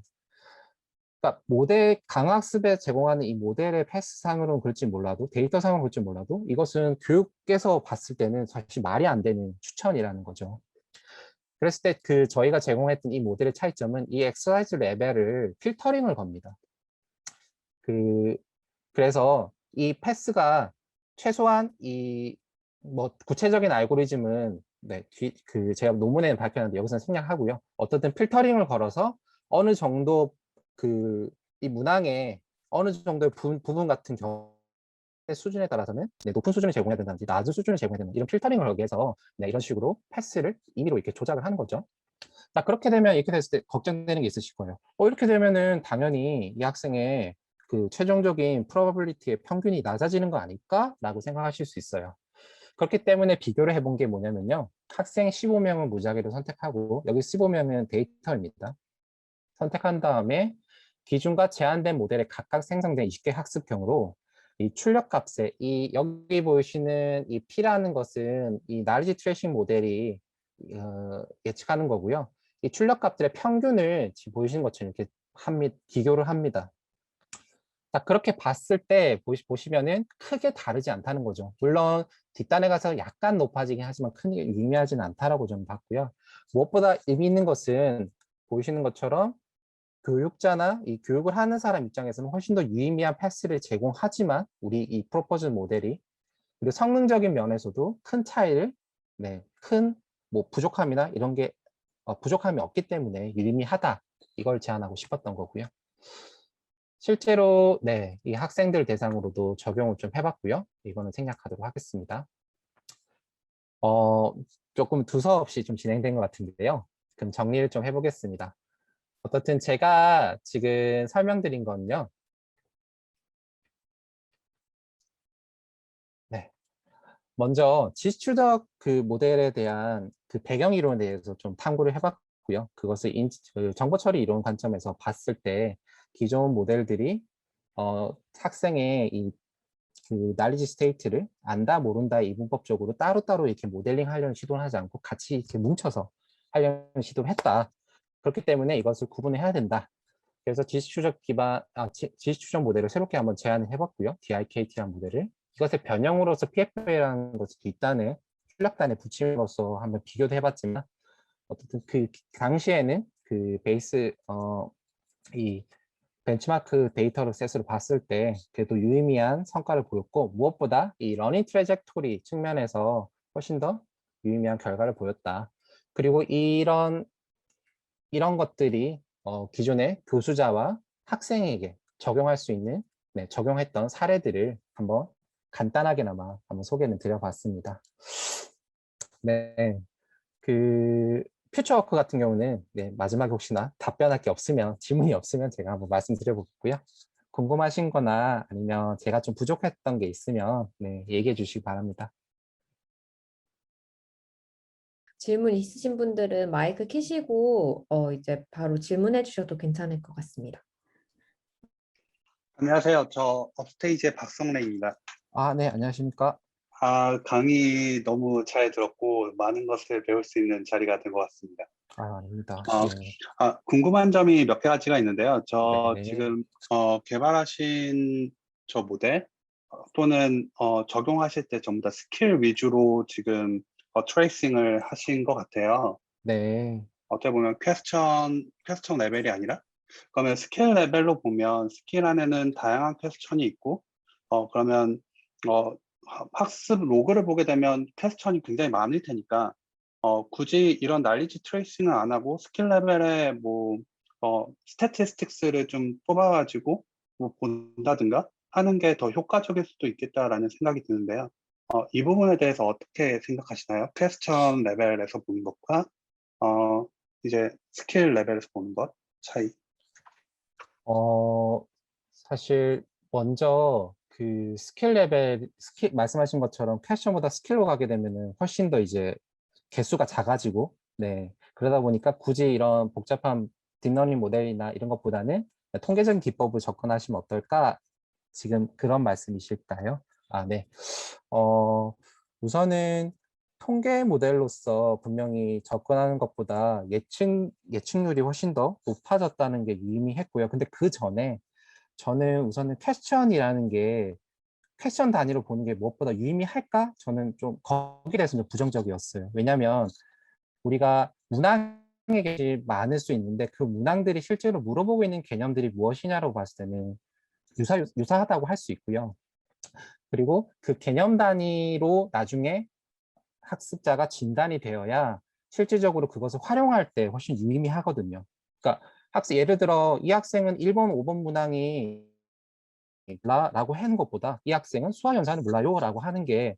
그러니까 강학습에 제공하는 이 모델의 패스상으로는 그럴지 몰라도 데이터상으로는 그럴지 몰라도 이것은 교육에서 봤을 때는 사실 말이 안 되는 추천이라는 거죠. 그랬을 때 저희가 제공했던 이 모델의 차이점은 이 엑서사이즈 레벨을 필터링을 겁니다. 그래서 이 패스가 최소한 구체적인 알고리즘은 제가 논문에는 밝혔는데 여기서는 생략하고요. 어떻든 필터링을 걸어서 어느 정도 이 문항의 어느 정도의 부분 같은 경우 수준에 따라서는 높은 수준을 제공해야 된다든지 낮은 수준을 제공해야 된다 이런 필터링을 하기 위해서 이런 식으로 패스를 임의로 이렇게 조작을 하는 거죠. 자, 그렇게 되면 이렇게 됐을 때 걱정되는 게 있으실 거예요. 이렇게 되면은 당연히 이 학생의 최종적인 프로버빌리티의 평균이 낮아지는 거 아닐까라고 생각하실 수 있어요. 그렇기 때문에 비교를 해본 게 뭐냐면요. 학생 15명을 무작위로 선택하고 여기 15명은 데이터입니다. 선택한 다음에 기준과 제한된 모델에 각각 생성된 20개 학습형으로 이 출력값에 여기 보시는 이 P라는 것은 이 나리지 트래싱 모델이 예측하는 거고요. 이 출력값들의 평균을 지금 보이시는 것처럼 이렇게 비교를 합니다. 자, 그렇게 봤을 때 보시면은 크게 다르지 않다는 거죠. 물론 뒷단에 가서 약간 높아지긴 하지만 크게 유의미하지는 않다라고 저는 봤고요. 무엇보다 의미 있는 것은 보이시는 것처럼 교육자나 이 교육을 하는 사람 입장에서는 훨씬 더 유의미한 패스를 제공하지만 우리 이 프로포즈 모델이 그리고 성능적인 면에서도 큰 차이를 큰 부족함이나 이런 게 부족함이 없기 때문에 유의미하다 이걸 제안하고 싶었던 거고요. 실제로 이 학생들 대상으로도 적용을 좀 해봤고요. 이거는 생략하도록 하겠습니다. 조금 두서없이 좀 진행된 것 같은데요. 그럼 정리를 좀 해보겠습니다. 어떻든 제가 지금 설명드린 건요. 먼저 지수추적 모델에 대한 배경 이론에 대해서 좀 탐구를 해봤고요. 그것을 정보 처리 이론 관점에서 봤을 때 기존 모델들이 학생의 날리지 스테이트를 안다 모른다 이분법적으로 따로따로 이렇게 모델링 하려는 시도를 하지 않고 같이 이렇게 뭉쳐서 하려는 시도를 했다. 그렇기 때문에 이것을 구분해야 된다. 그래서 지시추적 모델을 새롭게 한번 제안을 해봤고요. DIKT라는 모델을. 이것의 변형으로서 PFA라는 것이 있다는 출력단에 붙임으로써 한번 비교도 해봤지만, 어쨌든 그 당시에는 그 이 벤치마크 데이터를 셋으로 봤을 때 그래도 유의미한 성과를 보였고, 무엇보다 이 러닝 트래젝토리 측면에서 훨씬 더 유의미한 결과를 보였다. 그리고 이런 것들이 기존의 교수자와 학생에게 적용할 수 있는, 적용했던 사례들을 한번 간단하게나마 한번 소개를 드려봤습니다. 네, 그 퓨처워크 같은 경우는 마지막에 혹시나 답변할 게 없으면, 질문이 없으면 제가 한번 말씀드려보고요. 궁금하신 거나 아니면 제가 좀 부족했던 게 있으면 얘기해 주시기 바랍니다. 질문 있으신 분들은 마이크 켜시고 이제 바로 질문해 주셔도 괜찮을 것 같습니다. 안녕하세요. 저 업스테이지의 박성래입니다. 네, 안녕하십니까? 강의 너무 잘 들었고 많은 것을 배울 수 있는 자리가 된 것 같습니다. 아닙니다. 궁금한 점이 몇 가지가 있는데요. 저 네. 지금 개발하신 저 모델 또는 적용하실 때 전부 다 스킬 위주로 지금 트레이싱을 하신 것 같아요. 네. 어떻게 보면 퀘스천 레벨이 아니라, 그러면 스킬 레벨로 보면 스킬 안에는 다양한 퀘스천이 있고, 그러면 학습 로그를 보게 되면 퀘스천이 굉장히 많을 테니까 굳이 이런 난리지 트레이싱을 안 하고 스킬 레벨에 뭐 스태티스틱스를 좀 뽑아가지고 뭐 본다든가 하는 게 더 효과적일 수도 있겠다라는 생각이 드는데요. 이 부분에 대해서 어떻게 생각하시나요? 퀘스천 레벨에서 보는 것과 이제 스킬 레벨에서 보는 것 차이. 사실 먼저 그 말씀하신 것처럼 퀘스천보다 스킬로 가게 되면은 훨씬 더 이제 개수가 작아지고, 그러다 보니까 굳이 이런 복잡한 딥러닝 모델이나 이런 것보다는 통계적인 기법을 접근하시면 어떨까? 지금 그런 말씀이실까요? 네. 우선은 통계 모델로서 분명히 접근하는 것보다 예측률이 훨씬 더 높아졌다는 게 유의미했고요. 근데 그 전에 저는 우선은 퀘스천이라는 게 퀘스천 단위로 보는 게 무엇보다 유의미할까? 저는 좀 거기에 대해서는 부정적이었어요. 왜냐하면 우리가 문항이 많을 수 있는데 그 문항들이 실제로 물어보고 있는 개념들이 무엇이냐라고 봤을 때는 유사하다고 할 수 있고요. 그리고 그 개념 단위로 나중에 학습자가 진단이 되어야 실질적으로 그것을 활용할 때 훨씬 유의미하거든요. 그러니까 예를 들어 이 학생은 1번, 5번 문항이 라고 하는 것보다 이 학생은 수학 연산을 몰라요 라고 하는 게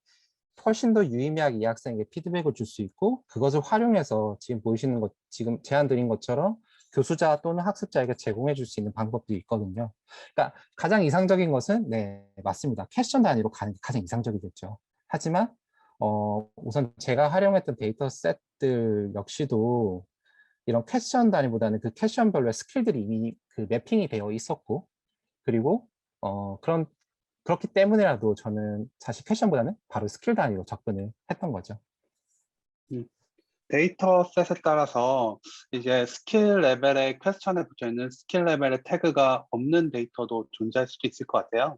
훨씬 더 유의미하게 이 학생에게 피드백을 줄 수 있고, 그것을 활용해서 지금 보이시는 것, 지금 제안 드린 것처럼 교수자 또는 학습자에게 제공해 줄 수 있는 방법도 있거든요. 그러니까 가장 이상적인 것은 맞습니다. 퀘스천 단위로 가는 게 가장 이상적이겠죠. 하지만 우선 제가 활용했던 데이터 셋들 역시도 이런 퀘스천 단위보다는 그 퀘스천별로의 스킬들이 이미 그 매핑이 되어 있었고, 그리고 그렇기 때문에라도 저는 사실 퀘션보다는 바로 스킬 단위로 접근을 했던 거죠. 데이터 셋에 따라서 이제 스킬 레벨의 퀘스천에 붙어 있는 스킬 레벨의 태그가 없는 데이터도 존재할 수도 있을 것 같아요.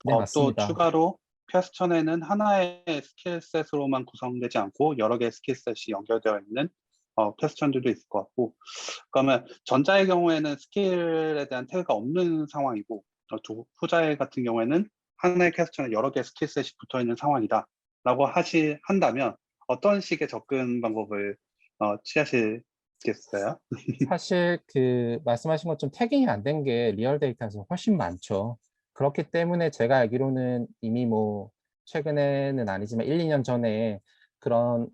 네, 또 맞습니다. 추가로 퀘스천에는 하나의 스킬셋으로만 구성되지 않고 여러 개의 스킬셋이 연결되어 있는 퀘스천들도 있을 것 같고, 그러면 전자의 경우에는 스킬에 대한 태그가 없는 상황이고, 후자의 같은 경우에는 하나의 퀘스천에 여러 개의 스킬셋이 붙어 있는 상황이다 라고 한다면 어떤 식의 접근 방법을 취하시겠어요? 사실 그 말씀하신 것좀 태깅이 안 된 게 리얼 데이터에서 훨씬 많죠. 그렇기 때문에 제가 알기로는 이미 뭐 최근에는 아니지만 1, 2년 전에 그런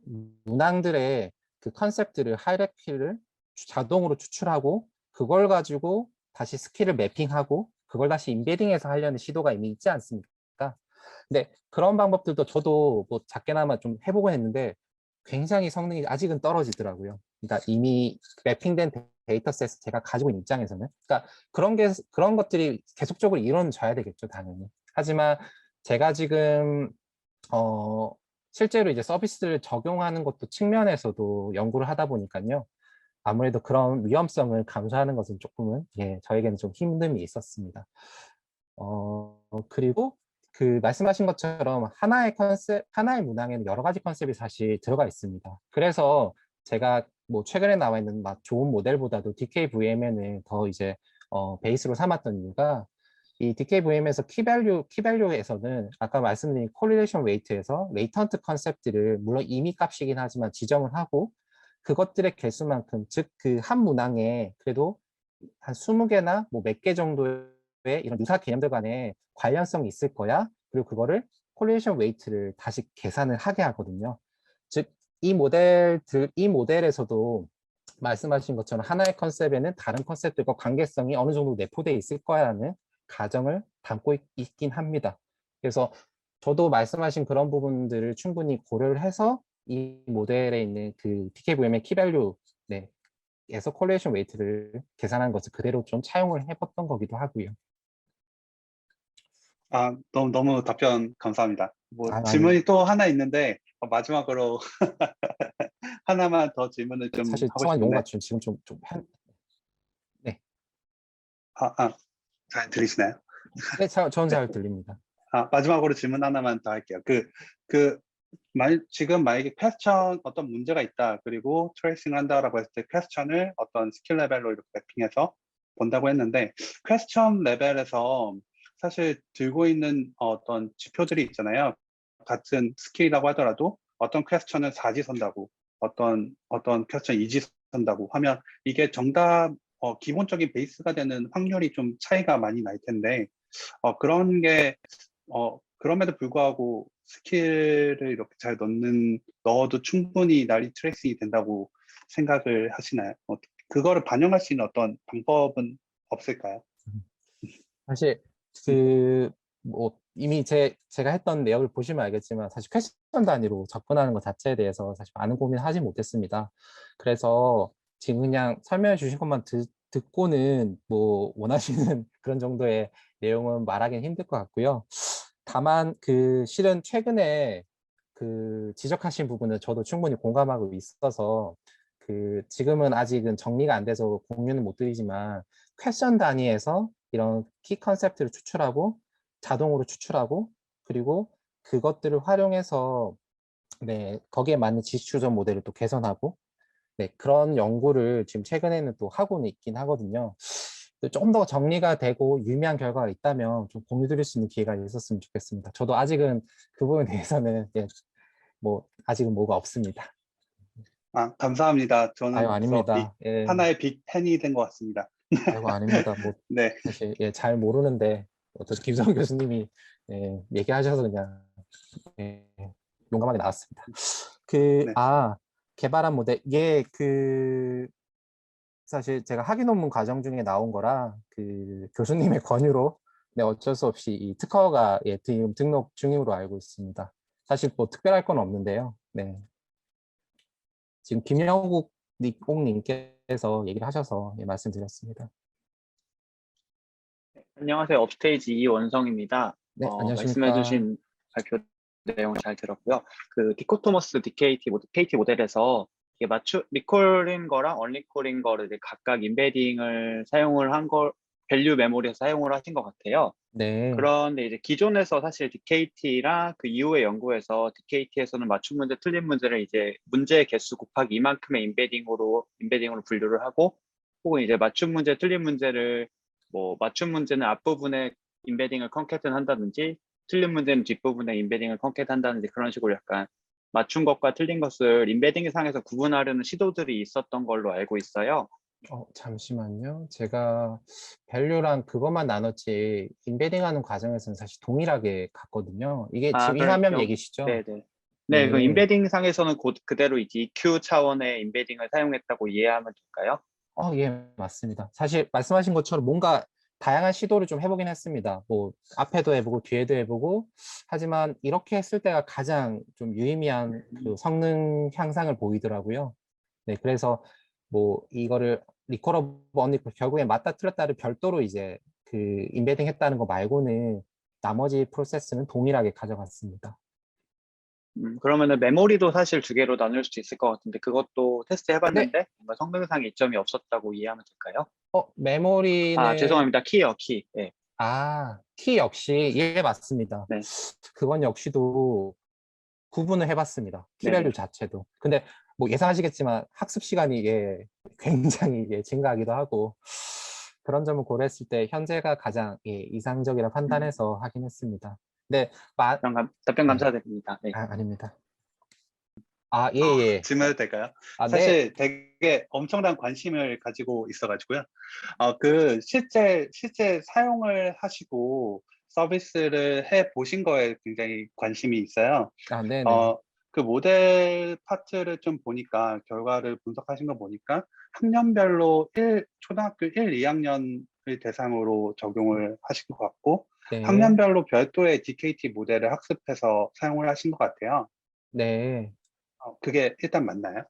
문항들의 그 컨셉트를 하이라키를 자동으로 추출하고 그걸 가지고 다시 스킬을 매핑하고 그걸 다시 인베딩해서 하려는 시도가 이미 있지 않습니까? 근데 그런 방법들도 저도 뭐 작게나마 좀 해보고 했는데 굉장히 성능이 아직은 떨어지더라고요. 그러니까 이미 매핑된 데이터셋을 제가 가지고 있는 입장에서는, 그러니까 그런 것들이 계속적으로 이루어져야 되겠죠, 당연히. 하지만 제가 지금 실제로 이제 서비스를 적용하는 것도 측면에서도 연구를 하다 보니까요. 아무래도 그런 위험성을 감수하는 것은 조금은 저에게는 좀 힘듦이 있었습니다. 그리고 그 말씀하신 것처럼 하나의 컨셉, 하나의 문항에는 여러 가지 컨셉이 사실 들어가 있습니다. 그래서 제가 뭐 최근에 나와 있는 막 좋은 모델보다도 DKVM에는 더 이제 베이스로 삼았던 이유가 이 DKVM에서 키밸류에서는 아까 말씀드린 콜리레이션 웨이트에서 레이턴트 컨셉들을 물론 임의 값이긴 하지만 지정을 하고 그것들의 개수만큼 즉 그 한 문항에 그래도 한 20개나 뭐 몇 개 정도의 이런 유사 개념들 간에 관련성이 있을 거야. 그리고 그거를 콜리레이션 웨이트를 다시 계산을 하게 하거든요. 즉 이 모델에서도 말씀하신 것처럼 하나의 컨셉에는 다른 컨셉들과 관계성이 어느 정도 내포되어 있을 거야라는 가정을 담고 있긴 합니다. 그래서 저도 말씀하신 그런 부분들을 충분히 고려를 해서 이 모델에 있는 그 DKVM의 키밸류 에서 콜리레이션 웨이트를 계산한 것을 그대로 좀 차용을 해봤던 거기도 하고요. 너무 답변 감사합니다. 뭐 아니, 질문이 또 하나 있는데 마지막으로 하나만 더 질문을 좀 사실 하고 청한 용어 싶은데 갖춘 지금 네, 잘 들리시나요? 네, 저는 네. 잘 들립니다. 마지막으로 질문 하나만 더 할게요. 지금 만약에 퀘스천 어떤 문제가 있다. 그리고 트레이싱을 한다라고 했을 때 퀘스천을 어떤 스킬 레벨로 이렇게 매핑해서 본다고 했는데 퀘스천 레벨에서 사실 들고 있는 어떤 지표들이 있잖아요. 같은 스킬이라고 하더라도 어떤 퀘스천은 4지 선다고 어떤 퀘스천 2지 선다고 하면 이게 정답 기본적인 베이스가 되는 확률이 좀 차이가 많이 날 텐데 그런 게 그럼에도 불구하고 스킬을 이렇게 잘 넣어도 충분히 난이 트레이싱이 된다고 생각을 하시나요? 그거를 반영할 수 있는 어떤 방법은 없을까요? 사실 그 뭐 이미 제가 했던 내역을 보시면 알겠지만 사실 퀘스천 단위로 접근하는 것 자체에 대해서 사실 많은 고민을 하지 못했습니다. 그래서 지금 그냥 설명해 주신 것만 듣고는 뭐 원하시는 그런 정도의 내용은 말하기는 힘들 것 같고요. 다만 그 실은 최근에 그 지적하신 부분은 저도 충분히 공감하고 있어서 그 지금은 아직은 정리가 안 돼서 공유는 못 드리지만 퀘스천 단위에서 이런 키 컨셉트를 추출하고 자동으로 추출하고 그리고 그것들을 활용해서 거기에 맞는 지수조절 모델을 또 개선하고 그런 연구를 지금 최근에는 또 하고는 있긴 하거든요. 좀 더 정리가 되고 유의미한 결과가 있다면 좀 공유 드릴 수 있는 기회가 있었으면 좋겠습니다. 저도 아직은 그 부분에 대해서는 뭐 아직은 뭐가 없습니다. 감사합니다. 아유, 저는 벌써 아닙니다. 예, 하나의 빅 팬이 된 것 같습니다. 아이고, 아닙니다. 뭐 네, 사실 잘 모르는데 어떤 김성 교수님이 얘기하셔서 그냥 예, 용감하게 나왔습니다. 네. 개발한 모델 사실 제가 학위 논문 과정 중에 나온 거라 그 교수님의 권유로 어쩔 수 없이 이 특허가 지금 등록 중임으로 알고 있습니다. 사실 뭐 특별할 건 없는데요. 네. 지금 김영국 님께서 얘기를 하셔서 말씀드렸습니다. 안녕하세요. 업스테이지 이원성입니다. 네, 안녕하십니까. 말씀해주신 발표 내용 잘 들었고요. 그 디코토머스 DKT 모델에서 이게 리콜인 거랑 언리콜인 거를 이제 각각 인베딩을 사용을 한 걸 밸류 메모리에서 사용을 하신 것 같아요. 네, 그런데 이제 기존에서 사실 DKT랑 그 이후의 연구에서 DKT에서는 맞춤 문제, 틀린 문제를 이제 문제 개수 곱하기 이만큼의 인베딩으로 분류를 하고 혹은 이제 맞춤 문제, 틀린 문제를 뭐 맞춤 문제는 앞부분에 인베딩을 컨캣을 한다든지 틀린 문제는 뒷부분에 인베딩을 컨캣 한다든지 그런 식으로 약간 맞춘 것과 틀린 것을 인베딩 상에서 구분하려는 시도들이 있었던 걸로 알고 있어요. 잠시만요. 제가 밸류랑 그것만 나눴지 인베딩하는 과정에서는 사실 동일하게 갔거든요. 이게 지금 이 화면 얘기시죠? 네네. 네, 그 네. 인베딩 상에서는 그대로 이제 EQ 차원의 인베딩을 사용했다고 이해하면 될까요? 예, 맞습니다. 사실 말씀하신 것처럼 뭔가 다양한 시도를 좀 해보긴 했습니다. 뭐 앞에도 해보고 뒤에도 해보고 하지만 이렇게 했을 때가 가장 좀 유의미한 그 성능 향상을 보이더라고요. 네, 그래서 뭐 이거를 리커러브 언리커 결국에 맞다 틀렸다를 별도로 이제 그 인베딩 했다는 거 말고는 나머지 프로세스는 동일하게 가져갔습니다. 그러면은 메모리도 사실 두 개로 나눌 수도 있을 것 같은데 그것도 테스트 네. 해봤는데 뭔가 성능상의 이점이 없었다고 이해하면 될까요? 아, 메모리는 죄송합니다. 키요, 키. 네, 키 역시 맞습니다. 네, 그건 역시도 구분을 해봤습니다. 네네. 키밸류 자체도. 근데 뭐 예상하시겠지만 학습 시간이 굉장히 증가하기도 하고 그런 점을 고려했을 때 현재가 가장 이상적이라 판단해서 하긴 했습니다. 근데 답변 네, 감사드립니다. 네. 아닙니다. 예. 질문해도 될까요? 네. 사실 되게 엄청난 관심을 가지고 있어가지고요. 실제 사용을 하시고 서비스를 해 보신 거에 굉장히 관심이 있어요. 네네. 그 모델 파트를 좀 보니까, 결과를 분석하신 거 보니까 학년별로 초등학교 1, 2학년을 대상으로 적용을 하신 것 같고, 네. 학년별로 별도의 DKT 모델을 학습해서 사용을 하신 것 같아요. 네. 그게 일단 맞나요?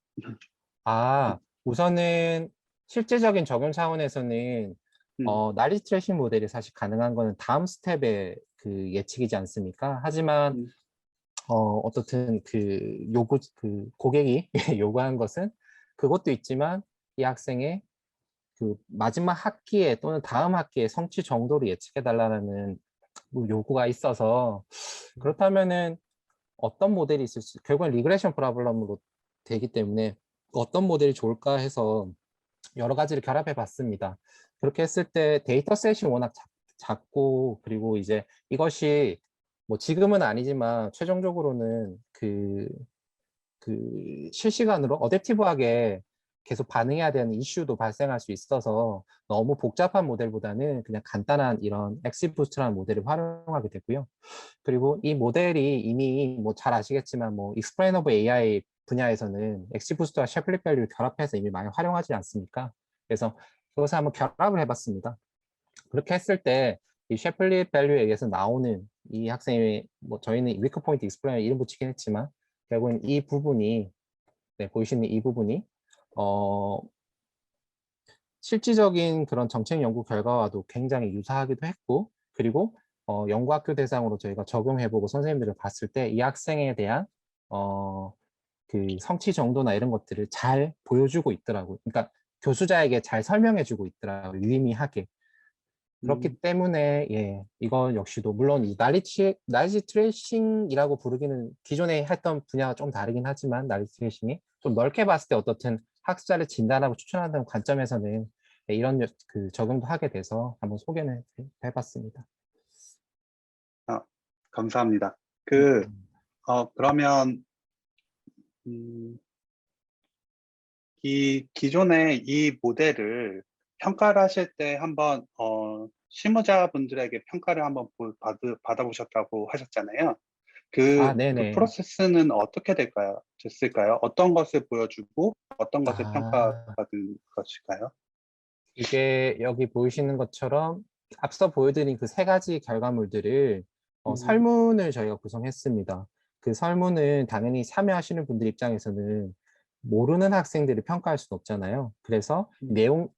우선은 실제적인 적용 차원에서는 음, 난리 스트레칭 모델이 사실 가능한 거는 다음 스텝의 그 예측이지 않습니까? 하지만 음, 어떻든 그 고객이 요구한 것은 그것도 있지만 이 학생의 그 마지막 학기에 또는 다음 학기에 성취 정도를 예측해 달라는 요구가 있어서 그렇다면은 어떤 모델이 결국엔 리그레션 프로블럼으로 되기 때문에 어떤 모델이 좋을까 해서 여러 가지를 결합해 봤습니다. 그렇게 했을 때 데이터셋이 워낙 작고 그리고 이제 이것이 뭐 지금은 아니지만 최종적으로는 실시간으로 어댑티브하게 계속 반응해야 되는 이슈도 발생할 수 있어서 너무 복잡한 모델보다는 그냥 간단한 이런 엑시부스트라는 모델을 활용하게 되고요. 그리고 이 모델이 이미 뭐 잘 아시겠지만 뭐 Explain of AI 분야에서는 엑시부스트와 셰플릿 밸류를 결합해서 이미 많이 활용하지 않습니까? 그래서 그것을 한번 결합을 해봤습니다. 그렇게 했을 때 이 셰플릿 밸류에 의해서 나오는 이 학생의 뭐 저희는 위크 포인트 익스플레이너 이름 붙이긴 했지만 결국은 이 부분이 보이시는 이 부분이 어, 실질적인 그런 정책 연구 결과와도 굉장히 유사하기도 했고 그리고 연구학교 대상으로 저희가 적용해보고 선생님들을 봤을 때 이 학생에 대한 그 성취 정도나 이런 것들을 잘 보여주고 있더라고요. 그러니까 교수자에게 잘 설명해주고 있더라고요. 유의미하게. 그렇기 음, 때문에 이거 역시도 물론 이 나리지 트레이싱이라고 부르기는 기존에 했던 분야가 좀 다르긴 하지만 나리지 트레이싱이 좀 넓게 봤을 때 어떻든 학습자를 진단하고 추천한다는 관점에서는 이런 그 적용도 하게 돼서 한번 소개를 해봤습니다. 감사합니다. 음, 그러면, 음, 기존에 이 모델을 평가를 하실 때 한번, 실무자분들에게 평가를 한번 받아보셨다고 하셨잖아요. 그 네네. 프로세스는 어떻게 됐을까요? 어떤 것을 보여주고 어떤 것을 아, 평가받은 것일까요? 이게 여기 보이시는 것처럼 앞서 보여드린 그 세 가지 결과물들을 음, 설문을 저희가 구성했습니다. 그 설문은 당연히 참여하시는 분들 입장에서는 모르는 학생들을 평가할 수는 없잖아요. 그래서 음,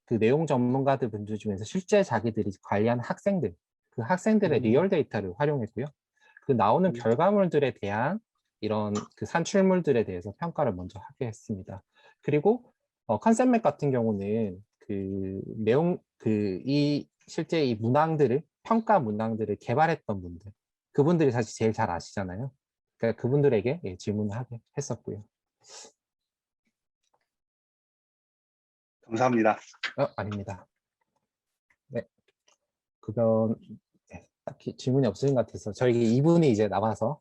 그 내용 전문가들 분들 중에서 실제 자기들이 관리한 학생들, 그 학생들의 음, 리얼 데이터를 활용했고요. 그 나오는 음, 결과물들에 대한 이런 그 산출물들에 대해서 평가를 먼저 하게 했습니다. 그리고 컨셉맵 같은 경우는 그 내용 이 실제 이 문항들을 평가 문항들을 개발했던 분들 그분들이 사실 제일 잘 아시잖아요. 그러니까 그분들에게 질문을 하게 했었고요. 감사합니다. 아닙니다. 네, 그건 딱히 질문이 없으신 것 같아서 저희 이분이 이제 나와서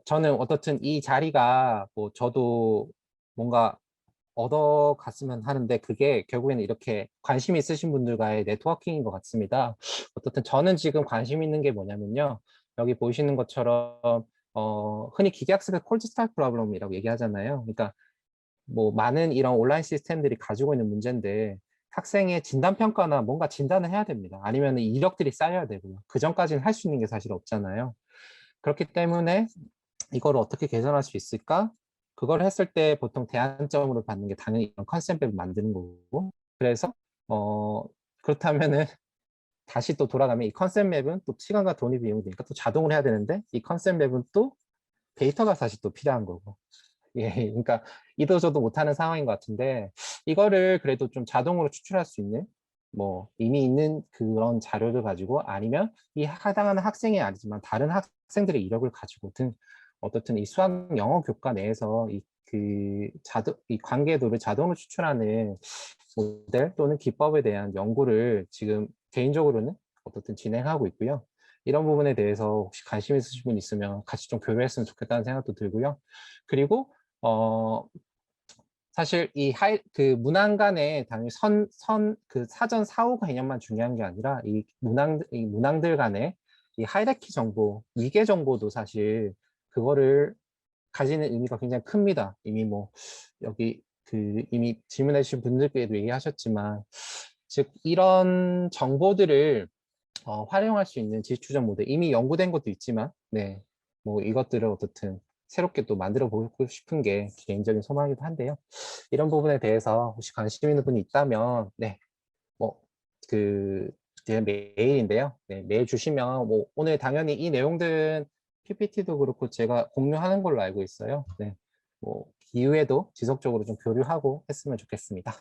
저는 어떻든 이 자리가 뭐 저도 뭔가 얻어갔으면 하는데 그게 결국에는 이렇게 관심 있으신 분들과의 네트워킹인 것 같습니다. 어떻든 저는 지금 관심 있는 게 뭐냐면요. 여기 보이시는 것처럼 흔히 기계학습의 콜드 스타트 프로블럼이라고 얘기하잖아요. 그러니까 뭐 많은 이런 온라인 시스템들이 가지고 있는 문제인데 학생의 진단 평가나 뭔가 진단을 해야 됩니다. 아니면 이력들이 쌓여야 되고요. 그 전까지는 할 수 있는 게 사실 없잖아요. 그렇기 때문에 이걸 어떻게 개선할 수 있을까? 그걸 했을 때 보통 대안점으로 받는 게 당연히 이런 컨셉맵을 만드는 거고. 그래서 그렇다면은 다시 또 돌아가면 이 컨셉맵은 또 시간과 돈이 비용이 되니까 또 자동으로 해야 되는데 이 컨셉맵은 또 데이터가 사실 또 필요한 거고. 예, 그러니까 이도 저도 못하는 상황인 것 같은데 이거를 그래도 좀 자동으로 추출할 수 있는 뭐 이미 있는 그런 자료를 가지고 아니면 이 해당하는 학생이 아니지만 다른 학생들의 이력을 가지고든 어떻든 이 수학 영어 교과 내에서 이 관계도를 자동으로 추출하는 모델 또는 기법에 대한 연구를 지금 개인적으로는 어떻든 진행하고 있고요. 이런 부분에 대해서 혹시 관심 있으신 분 있으면 같이 좀 교류했으면 좋겠다는 생각도 들고요. 그리고 사실 그 문항 간에 당연히 그 사전 사후 개념만 중요한 게 아니라 이 문항들 간에 이 하이라키 정보, 위계 정보도 사실 그거를 가지는 의미가 굉장히 큽니다. 이미 뭐 여기 이미 질문해 주신 분들께도 얘기하셨지만 즉 이런 정보들을 활용할 수 있는 지식추적 모델 이미 연구된 것도 있지만 네, 뭐 이것들을 어떻든 새롭게 또 만들어 보고 싶은 게 개인적인 소망이기도 한데요. 이런 부분에 대해서 혹시 관심 있는 분이 있다면 네, 뭐그 제 메일인데요. 네, 메일 주시면 뭐 오늘 당연히 이 내용들은 PPT도 그렇고 제가 공유하는 걸로 알고 있어요. 네, 뭐 이후에도 지속적으로 좀 교류하고 했으면 좋겠습니다.